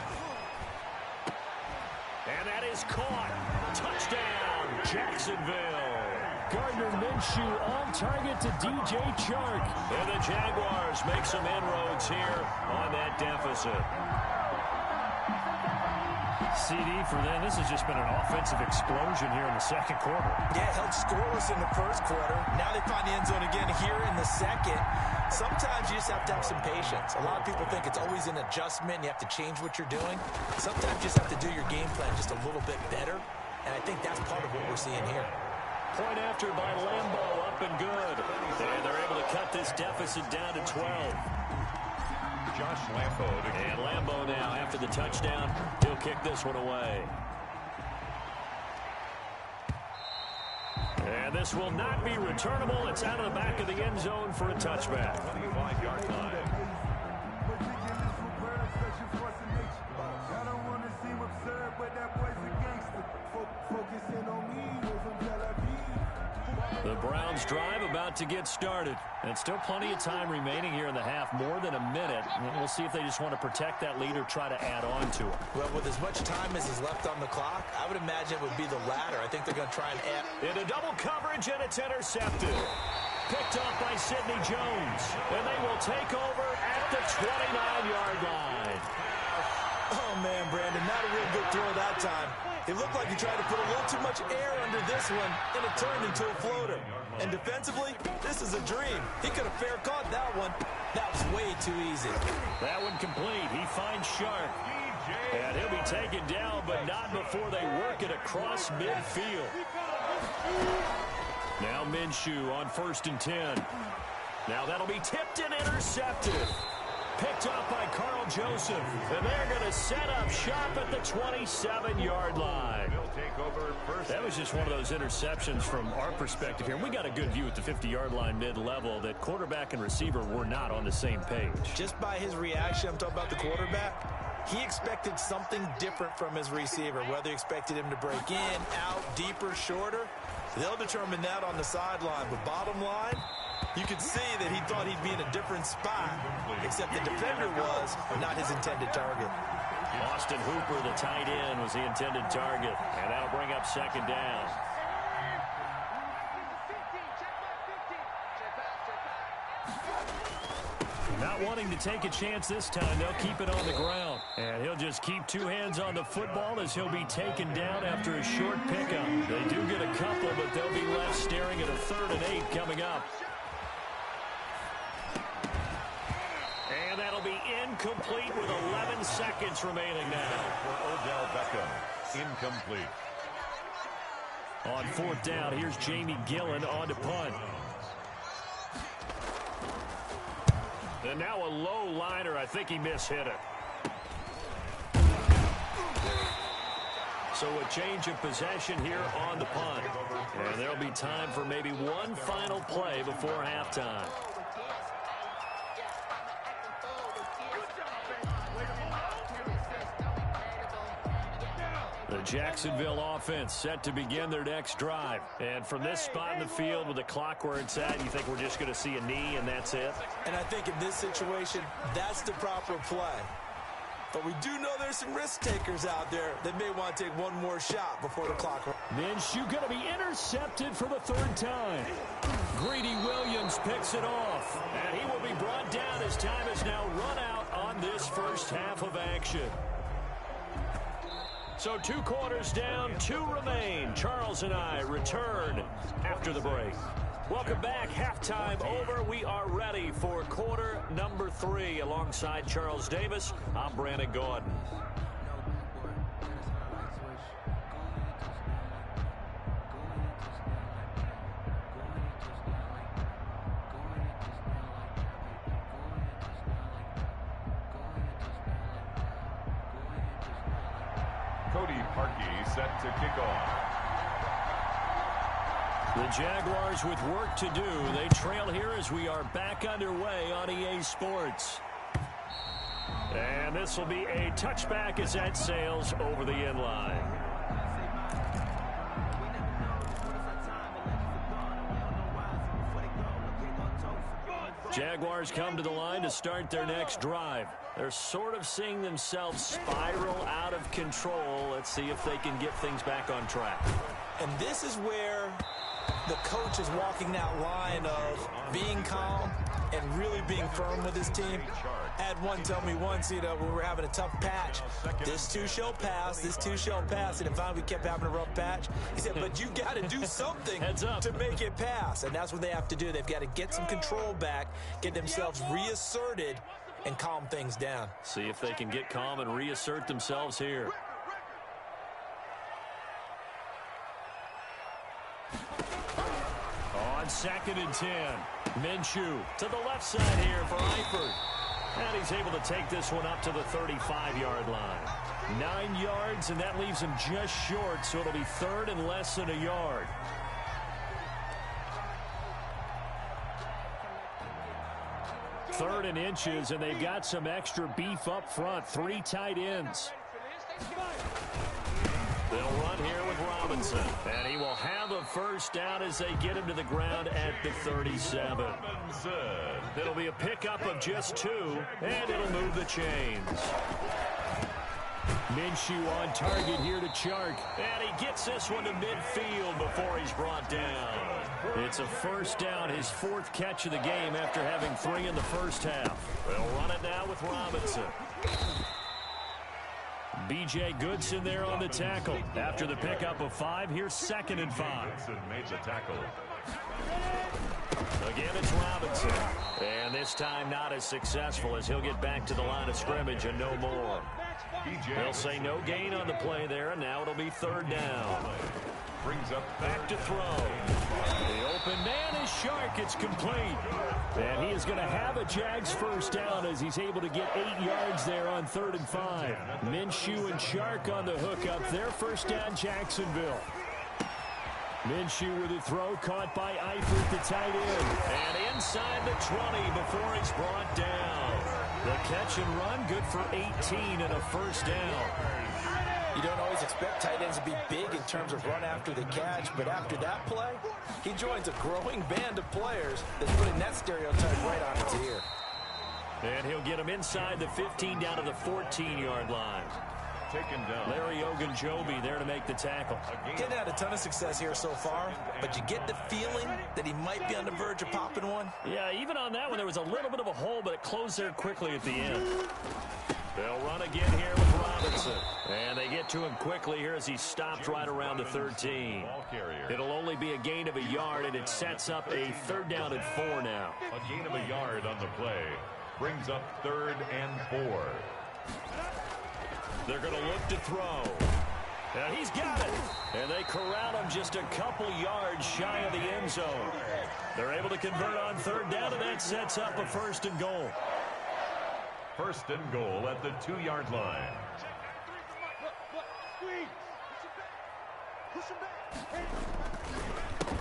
And that is caught. Touchdown, Jacksonville. Gardner Minshew on target to DJ Chark. And the Jaguars make some inroads here on that deficit. CD for them. This has just been an offensive explosion here in the second quarter. Yeah, held scoreless in the first quarter. Now they find the end zone again here in the second. Sometimes you just have to have some patience. A lot of people think it's always an adjustment. You have to change what you're doing. Sometimes you just have to do your game plan just a little bit better. And I think that's part of what we're seeing here. Point after by Lambo, up and good. And they're able to cut this deficit down to 12. Josh Lambo. And Lambo now, after the touchdown, he'll kick this one away. This will not be returnable. It's out of the back of the end zone for a touchback. 25-yard line. I don't want to seem absurd, but that boy's a gangster. Focusing on me, we're from Tel Aviv. The Browns drive about to get started. And still plenty of time remaining here in the half, more than a minute. And we'll see if they just want to protect that lead or try to add on to it. Well, with as much time as is left on the clock, I would imagine it would be the latter. I think they're going to try and add. Into double coverage, and it's intercepted. Picked off by Sidney Jones. And they will take over at the 29-yard line. Oh, man, Brandon, not a real good throw that time. It looked like he tried to put a little too much air under this one, and it turned into a floater. And defensively, this is a dream. He could have fair caught that one. That was way too easy. That one complete. He finds Sharp. And he'll be taken down, but not before they work it across midfield. Now Minshew on 1st and 10. Now that'll be tipped and intercepted. Picked up by Carl Joseph. And they're going to set up shop at the 27-yard line. That was just one of those interceptions from our perspective here. And we got a good view at the 50-yard line mid-level that quarterback and receiver were not on the same page. Just by his reaction, I'm talking about the quarterback, he expected something different from his receiver. Whether he expected him to break in, out, deeper, shorter, they'll determine that on the sideline. But bottom line, you could see that he thought he'd be in a different spot, except the defender was not his intended target. Austin Hooper, the tight end, was the intended target, and that'll bring up 2nd down. Not wanting to take a chance this time, they'll keep it on the ground. And he'll just keep 2 hands on the football as he'll be taken down after a short pickup. They do get a couple, but they'll be left staring at a 3rd and 8 coming up. And that'll be incomplete with 11 seconds remaining now. For Odell Beckham, incomplete. On 4th down, here's Jamie Gillen on to punt. And now a low liner. I think he mishit it. So a change of possession here on the punt. And there'll be time for maybe one final play before halftime. The Jacksonville offense set to begin their next drive. And from this spot in the field with the clock where it's at, you think we're just going to see a knee and that's it? And I think in this situation, that's the proper play. But we do know there's some risk takers out there that may want to take one more shot before the clock. Minshew going to be intercepted for the 3rd time. Greedy Williams picks it off. And he will be brought down as time is now run out on this first half of action. So 2 quarters down, 2 remain. Charles and I return after the break. Welcome back. Halftime over. We are ready for quarter number 3. Alongside Charles Davis, I'm Brandon Gordon. Set to kick off. The Jaguars with work to do. They trail here as we are back underway on EA Sports. And this will be a touchback as that sails over the end line. Jaguars come to the line to start their next drive. They're sort of seeing themselves spiral out of control. Let's see if they can get things back on track. And this is where the coach is walking that line of being calm and really being firm with his team. I had one tell me once, when we were having a tough patch, this too shall pass, this too shall pass. And finally we kept having a rough patch. He said, but you got to do something to make it pass. And that's what they have to do. They've got to get some control back, get themselves reasserted, and calm things down. See if they can get calm and reassert themselves here. On 2nd and 10, Minshew to the left side here for Eifert. And he's able to take this one up to the 35-yard line. 9 yards, and that leaves him just short, so it'll be 3rd and less than a yard. 3rd and inches, and they've got some extra beef up front. 3 tight ends. They'll run here with Robinson, and he will have a first down as they get him to the ground at the 37. It'll be a pickup of just 2, and it'll move the chains. Minshew on target here to Chark, and he gets this one to midfield before he's brought down. It's a first down, his 4th catch of the game after having 3 in the first half. They'll run it now with Robinson. B.J. Goodson there on the tackle. After the pickup of 5, here's 2nd and 5. Goodson made the tackle. Again, it's Robinson. And this time not as successful as he'll get back to the line of scrimmage and no more. They'll say no gain on the play there, and now it'll be 3rd down. Brings up back to throw. The open man is Chark. It's complete. And he is going to have a Jags first down as he's able to get 8 yards there on 3rd and 5. Minshew and Chark on the hookup. Their first down, Jacksonville. Minshew with a throw caught by Eifert, the tight end. And inside the 20 before he's brought down. The catch and run, good for 18 and a first down. You don't always expect tight ends to be big in terms of run after the catch, but after that play, he joins a growing band of players that's putting that stereotype right on its ear. And he'll get him inside the 15 down to the 14-yard line. Taken down. Larry Ogunjobi there to make the tackle. Getting had a ton of success here so far, but you get the feeling that he might be on the verge of popping one. Yeah, even on that one, there was a little bit of a hole, but it closed there quickly at the end. They'll run again here with Robinson. And they get to him quickly here as he stopped right around the 13. It'll only be a gain of a yard, and it sets up a 3rd down and 4 now. A gain of a yard on the play. Brings up 3rd and 4. They're going to look to throw. And he's got it. And they corral him just a couple yards shy of the end zone. They're able to convert on 3rd down, and that sets up a 1st and goal. 1st and goal at the 2-yard line.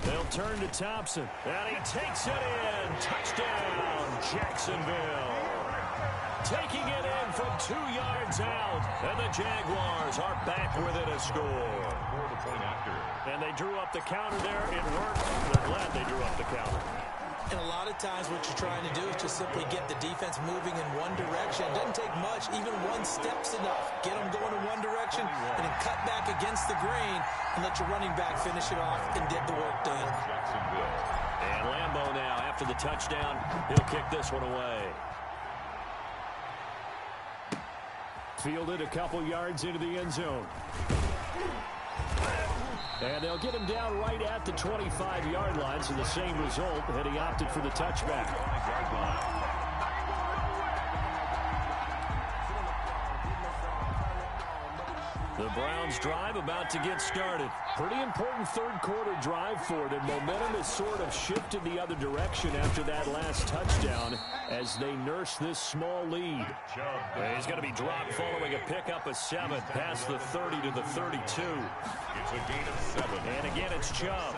They'll turn to Thompson. And he takes it in. Touchdown, Jacksonville. Taking it in from 2 yards out. And the Jaguars are back within a score. For the point after. And they drew up the counter there. It worked. They're glad they drew up the counter. And a lot of times what you're trying to do is just simply get the defense moving in one direction. It doesn't take much. Even 1 step's enough. Get them going in one direction and then cut back against the grain and let your running back finish it off and get the work done. And Lambeau now, after the touchdown, he'll kick this one away. Fielded a couple yards into the end zone. And they'll get him down right at the 25-yard line, so the same result, and he opted for the touchback. The Browns drive about to get started. Pretty important 3rd quarter drive for them. Momentum has sort of shifted the other direction after that last touchdown as they nurse this small lead. He's going to be dropped following a pickup of 7 past the 30 to the 32. It's a gain of 7. And again, it's Chubb.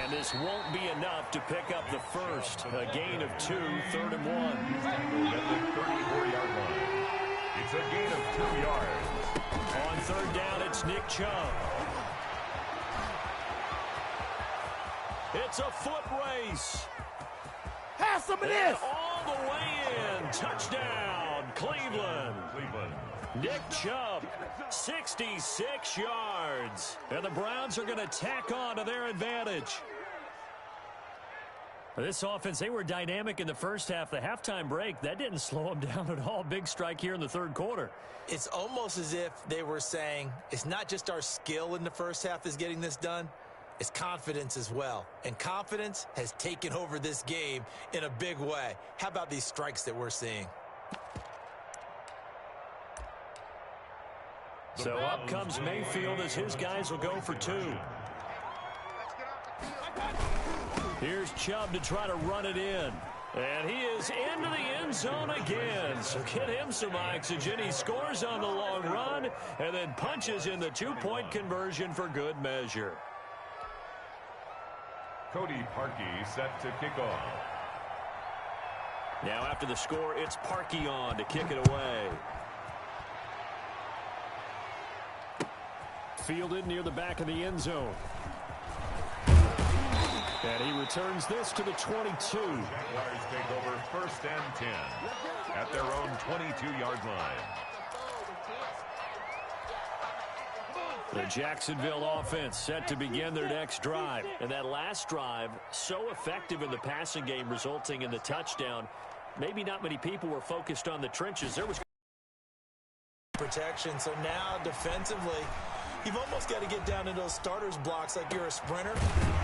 And this won't be enough to pick up the first. A gain of 2, 3rd and 1. At the 34-yard line. It's a gain of 2 yards. On 3rd down, it's Nick Chubb. It's a foot race. Have some of this. All the way in. Touchdown, Cleveland. Nick Chubb, 66 yards. And the Browns are going to tack on to their advantage. This offense, they were dynamic in the first half. The halftime break, that didn't slow them down at all. Big strike here in the 3rd quarter. It's almost as if they were saying, it's not just our skill in the first half that's getting this done, it's confidence as well. And confidence has taken over this game in a big way. How about these strikes that we're seeing? So up comes Mayfield as his guys will go for 2. Here's Chubb to try to run it in. And he is into the end zone again. So get him some oxygen. He scores on the long run and then punches in the 2-point conversion for good measure. Cody Parkey set to kick off. Now after the score, it's Parkey on to kick it away. Fielded near the back of the end zone. And he returns this to the 22. Jaguars take over 1st and 10 at their own 22-yard line. The Jacksonville offense set to begin their next drive. And that last drive, so effective in the passing game, resulting in the touchdown. Maybe not many people were focused on the trenches. There was protection. So now defensively, you've almost got to get down in those starters blocks like you're a sprinter.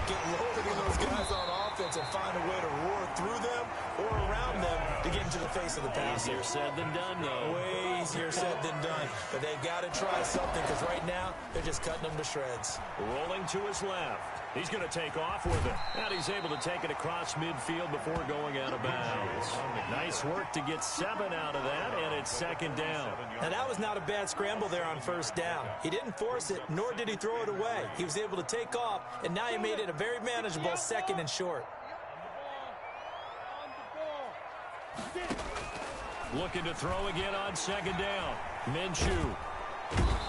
Get lower than those guys on offense and find a way to roar through them or around them to get into the face of the pass. Easier said than done, though. Way easier said than done. But they've got to try something because right now they're just cutting them to shreds. Rolling to his left. He's going to take off with it. And he's able to take it across midfield before going out of bounds. Nice work to get 7 out of that, and it's 2nd down. Now, that was not a bad scramble there on 1st down. He didn't force it, nor did he throw it away. He was able to take off, and now he made it a very manageable 2nd and short. Looking to throw again on 2nd down. Minshew.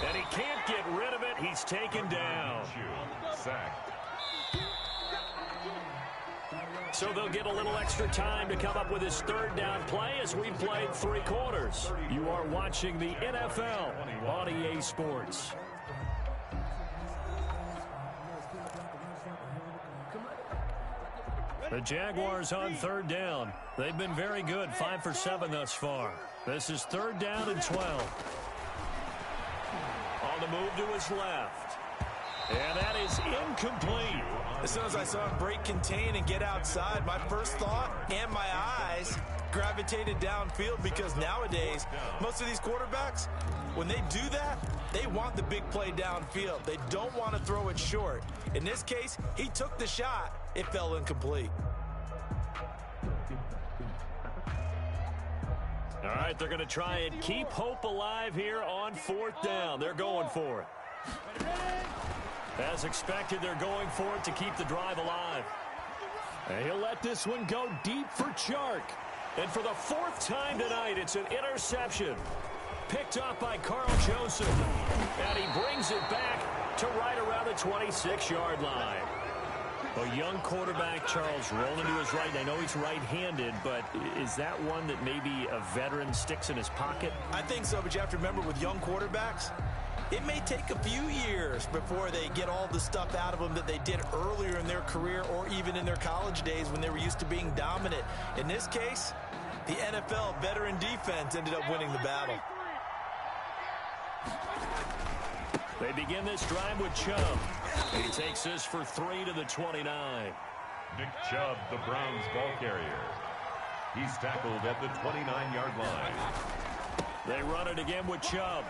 And he can't get rid of it. He's taken down. Sacked. So they'll get a little extra time to come up with his 3rd down play as we've played 3 quarters. You are watching the NFL on EA Sports. The Jaguars on 3rd down. They've been very good, 5 for 7 thus far. This is 3rd down and 12. On the move to his left. And that is incomplete. As soon as I saw him break contain and get outside, my first thought and my eyes gravitated downfield because nowadays, most of these quarterbacks, when they do that, they want the big play downfield. They don't want to throw it short. In this case, he took the shot. It fell incomplete. All right, they're going to try and keep hope alive here on 4th down. They're going for it. As expected, they're going for it to keep the drive alive. And he'll let this one go deep for Chark. And for the 4th time tonight, it's an interception. Picked off by Carl Joseph. And he brings it back to right around the 26-yard line. A young quarterback, Charles, rolling to his right. I know he's right-handed, but is that one that maybe a veteran sticks in his pocket? I think so, but you have to remember with young quarterbacks, it may take a few years before they get all the stuff out of them that they did earlier in their career or even in their college days when they were used to being dominant. In this case, the NFL veteran defense ended up winning the battle. They begin this drive with Chubb. He takes this for 3 to the 29. Nick Chubb, the Browns ball carrier. He's tackled at the 29-yard line. They run it again with Chubb.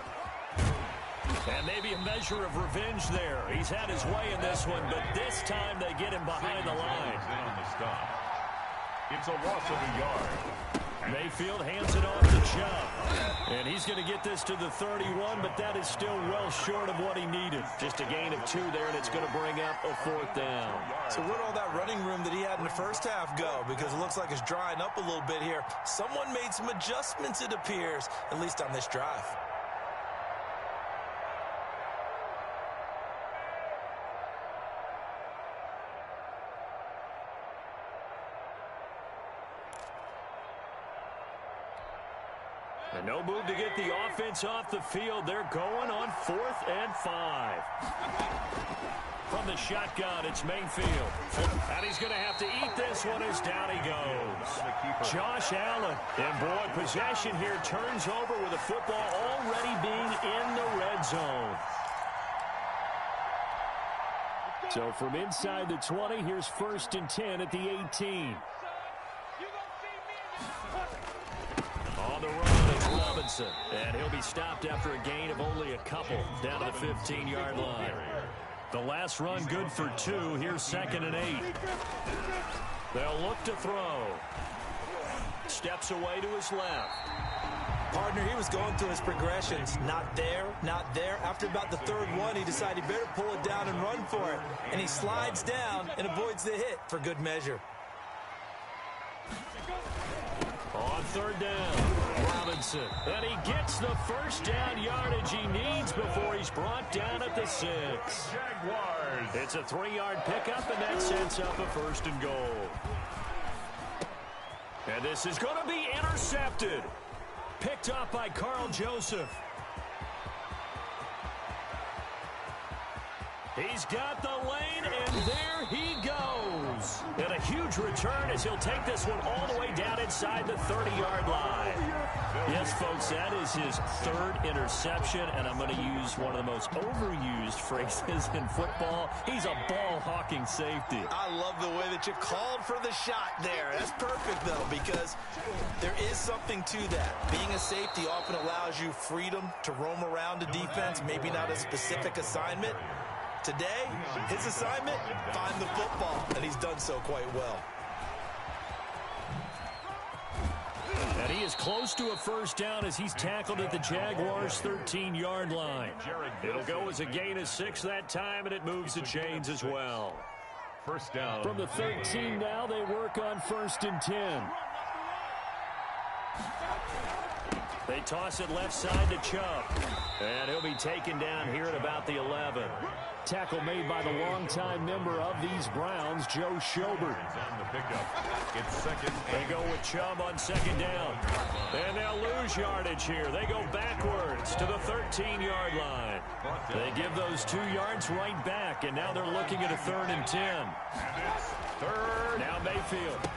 And maybe a measure of revenge there. He's had his way in this one, but this time they get him behind the line. On the stop. It's a loss of a yard. Mayfield hands it off to Chubb. And he's going to get this to the 31, but that is still well short of what he needed. Just a gain of 2 there, and it's going to bring up a 4th down. So where'd all that running room that he had in the first half go? Because it looks like it's drying up a little bit here. Someone made some adjustments, it appears, at least on this drive. And no move to get the offense off the field. They're going on 4th and 5. From the shotgun, it's Mayfield. And he's going to have to eat this one as down he goes. Josh Allen. And boy, possession here turns over with the football already being in the red zone. So from inside the 20, here's 1st and 10 at the 18. On the run, it's Robinson. And he'll be stopped after a gain of only a couple down to the 15-yard line. The last run good for 2. Here's 2nd and 8. They'll look to throw. Steps away to his left. Partner, he was going through his progressions. Not there, not there. After about the 3rd one, he decided better pull it down and run for it. And he slides down and avoids the hit for good measure. third down. Robinson. And he gets the first down yardage he needs before he's brought down at the 6. Jaguars. It's a 3-yard pickup, and that sets up a 1st and goal. And this is going to be intercepted. Picked up by Carl Joseph. He's got the lane, and there he goes. And a huge return as he'll take this one all the way down inside the 30-yard line. Yes, folks, that is his 3rd interception, and I'm going to use one of the most overused phrases in football. He's a ball-hawking safety. I love the way that you called for the shot there. That's perfect, though, because there is something to that. Being a safety often allows you freedom to roam around a defense, maybe not a specific assignment. Today, his assignment, find the football, and he's done so quite well. And he is close to a first down as he's tackled at the Jaguars' 13-yard line. It'll go as a gain of 6 that time, and it moves the chains as well. First down. From the 13 now, they work on 1st and 10. They toss it left side to Chubb. And he'll be taken down here at about the 11. Tackle made by the longtime member of these Browns, Joe Schobert. On the pickup. It's 2nd. They go with Chubb on 2nd down. And they'll lose yardage here. They go backwards to the 13-yard line. They give those 2 yards right back, and now they're looking at a 3rd and 10. And it's 3rd. Now Mayfield.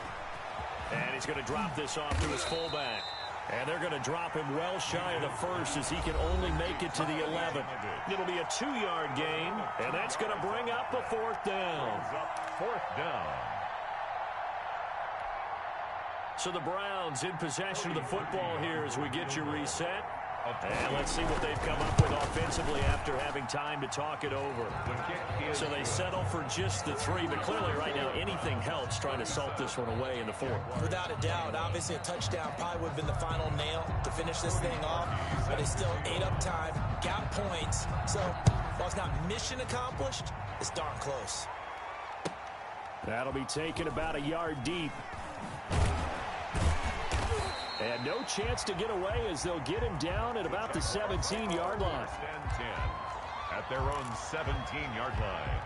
And he's going to drop this off to his fullback. And they're going to drop him well shy of the 1st as he can only make it to the 11. It'll be a 2-yard gain, and that's going to bring up a 4th down. 4th down. So the Browns in possession of the football here as we get you reset. And let's see what they've come up with offensively after having time to talk it over. So they settle for just the 3, but clearly right now anything helps trying to salt this one away in the 4th. Without a doubt, obviously a touchdown probably would have been the final nail to finish this thing off, but it's still ate up time, got points. So while it's not mission accomplished, it's darn close. That'll be taken about a yard deep. And no chance to get away as they'll get him down at about the 17-yard line. 10 at their own 17-yard line.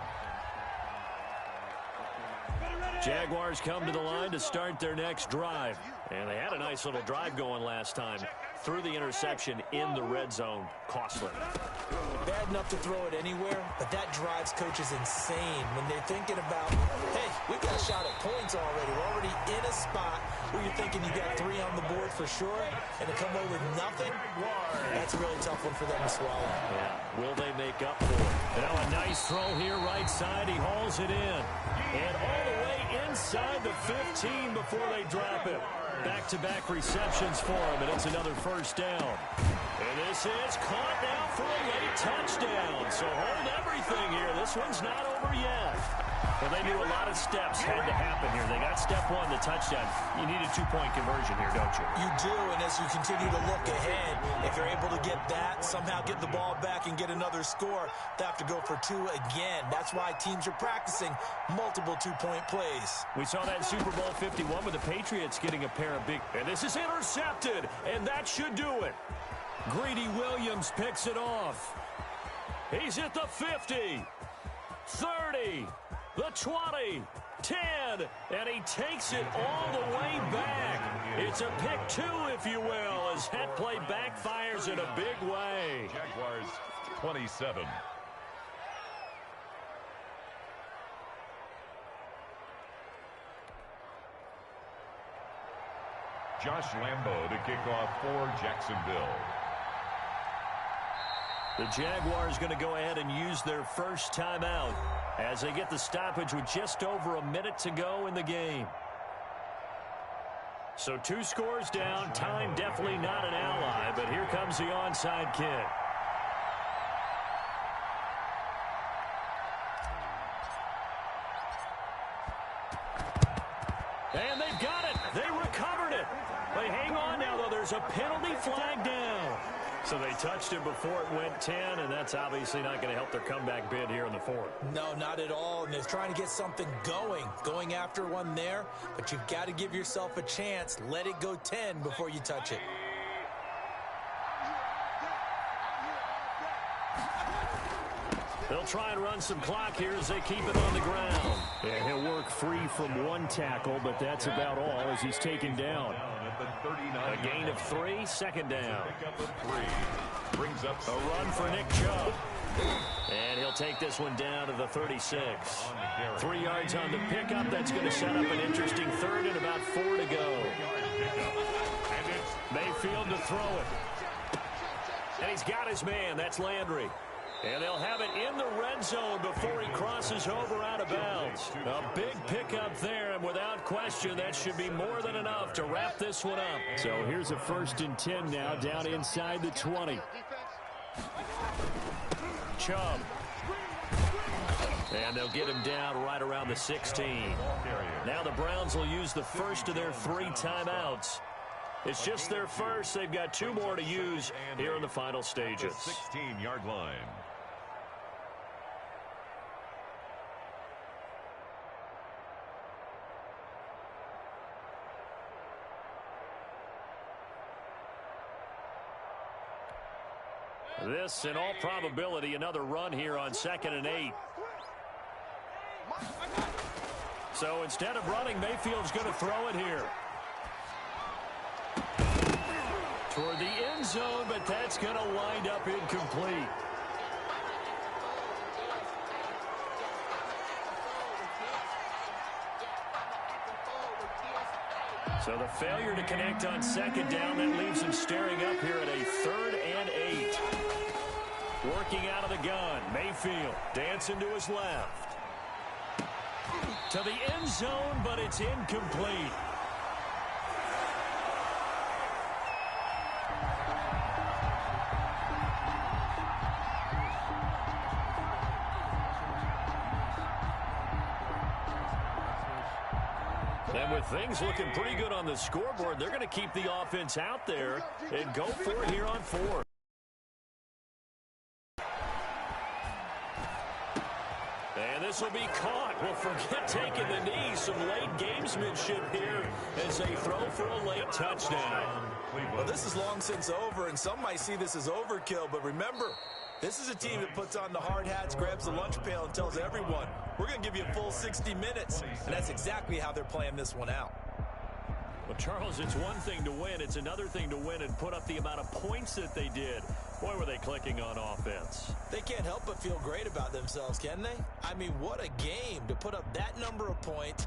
Jaguars come to the line to start their next drive. And they had a nice little drive going last time. Threw the interception in the red zone. Costly. Bad enough to throw it anywhere, but that drives coaches insane when they're thinking about, hey, we've got a shot at points already. We're already in a spot where you're thinking you got 3 on the board for sure, and to come away with nothing, that's a really tough one for them to swallow. Yeah, will they make up for it? Now a nice throw here right side. He hauls it in. And all the way inside the 15 before they drop it. Back-to-back receptions for him, and it's another first down. And this is caught now for a late touchdown. So hold everything here. This one's not over yet. Well, they knew a lot of steps had to happen here. They got step 1, the touchdown. You need a 2-point conversion here, don't you? You do, and as you continue to look ahead, if you're able to get that, somehow get the ball back and get another score, they have to go for 2 again. That's why teams are practicing multiple 2-point plays. We saw that in Super Bowl 51 with the Patriots getting a pair of big... And this is intercepted, and that should do it. Greedy Williams picks it off. He's at the 50, 30, the 20, 10, and he takes it all the way back. It's a pick 2, if you will, as that play backfires in a big way. Jaguars 27. Josh Lambo to kick off for Jacksonville. The Jaguars going to go ahead and use their first timeout as they get the stoppage with just over a minute to go in the game. So 2 scores down. Time definitely not an ally, but here comes the onside kick. And they've got it. They recovered it. They hang on now, though. There's a penalty flag down. So they touched him before it went 10, and that's obviously not going to help their comeback bid here in the fourth. No, not at all. And they're trying to get something going after one there. But you've got to give yourself a chance. Let it go 10 before you touch it. They'll try and run some clock here as they keep it on the ground. Yeah, he'll work free from one tackle, but that's about all as he's taken down. A gain of 3, second down. Brings up a run for Nick Chubb. And he'll take this one down to the 36. 3 yards on the pickup. That's going to set up an interesting third and about 4 to go. Mayfield to throw it. And he's got his man. That's Landry. And they'll have it in the red zone before he crosses over out of bounds. A big pickup there, and without question, that should be more than enough to wrap this one up. So here's a 1st and 10 now, down inside the 20. Chubb. And they'll get him down right around the 16. Now the Browns will use the first of their 3 timeouts. It's just their first. They've got 2 more to use here in the final stages. 16-yard line. This, in all probability, another run here on 2nd and 8. So instead of running, Mayfield's going to throw it here. Toward the end zone, but that's going to wind up incomplete. So the failure to connect on 2nd down, that leaves him staring up here at a 3rd and 8. Working out of the gun, Mayfield dancing to his left. To the end zone, but it's incomplete. And with things looking pretty good on the scoreboard, they're going to keep the offense out there and go for it here on 4th. And this will be caught. Well, forget taking the knee. Some late gamesmanship here as they throw for a late touchdown. Well, this is long since over, and some might see this as overkill. But remember, this is a team that puts on the hard hats, grabs the lunch pail, and tells everyone, we're going to give you a full 60 minutes. And that's exactly how they're playing this one out. Well, Charles, it's one thing to win. It's another thing to win and put up the amount of points that they did. Boy, were they clicking on offense. They can't help but feel great about themselves, can they? I mean, what a game to put up that number of points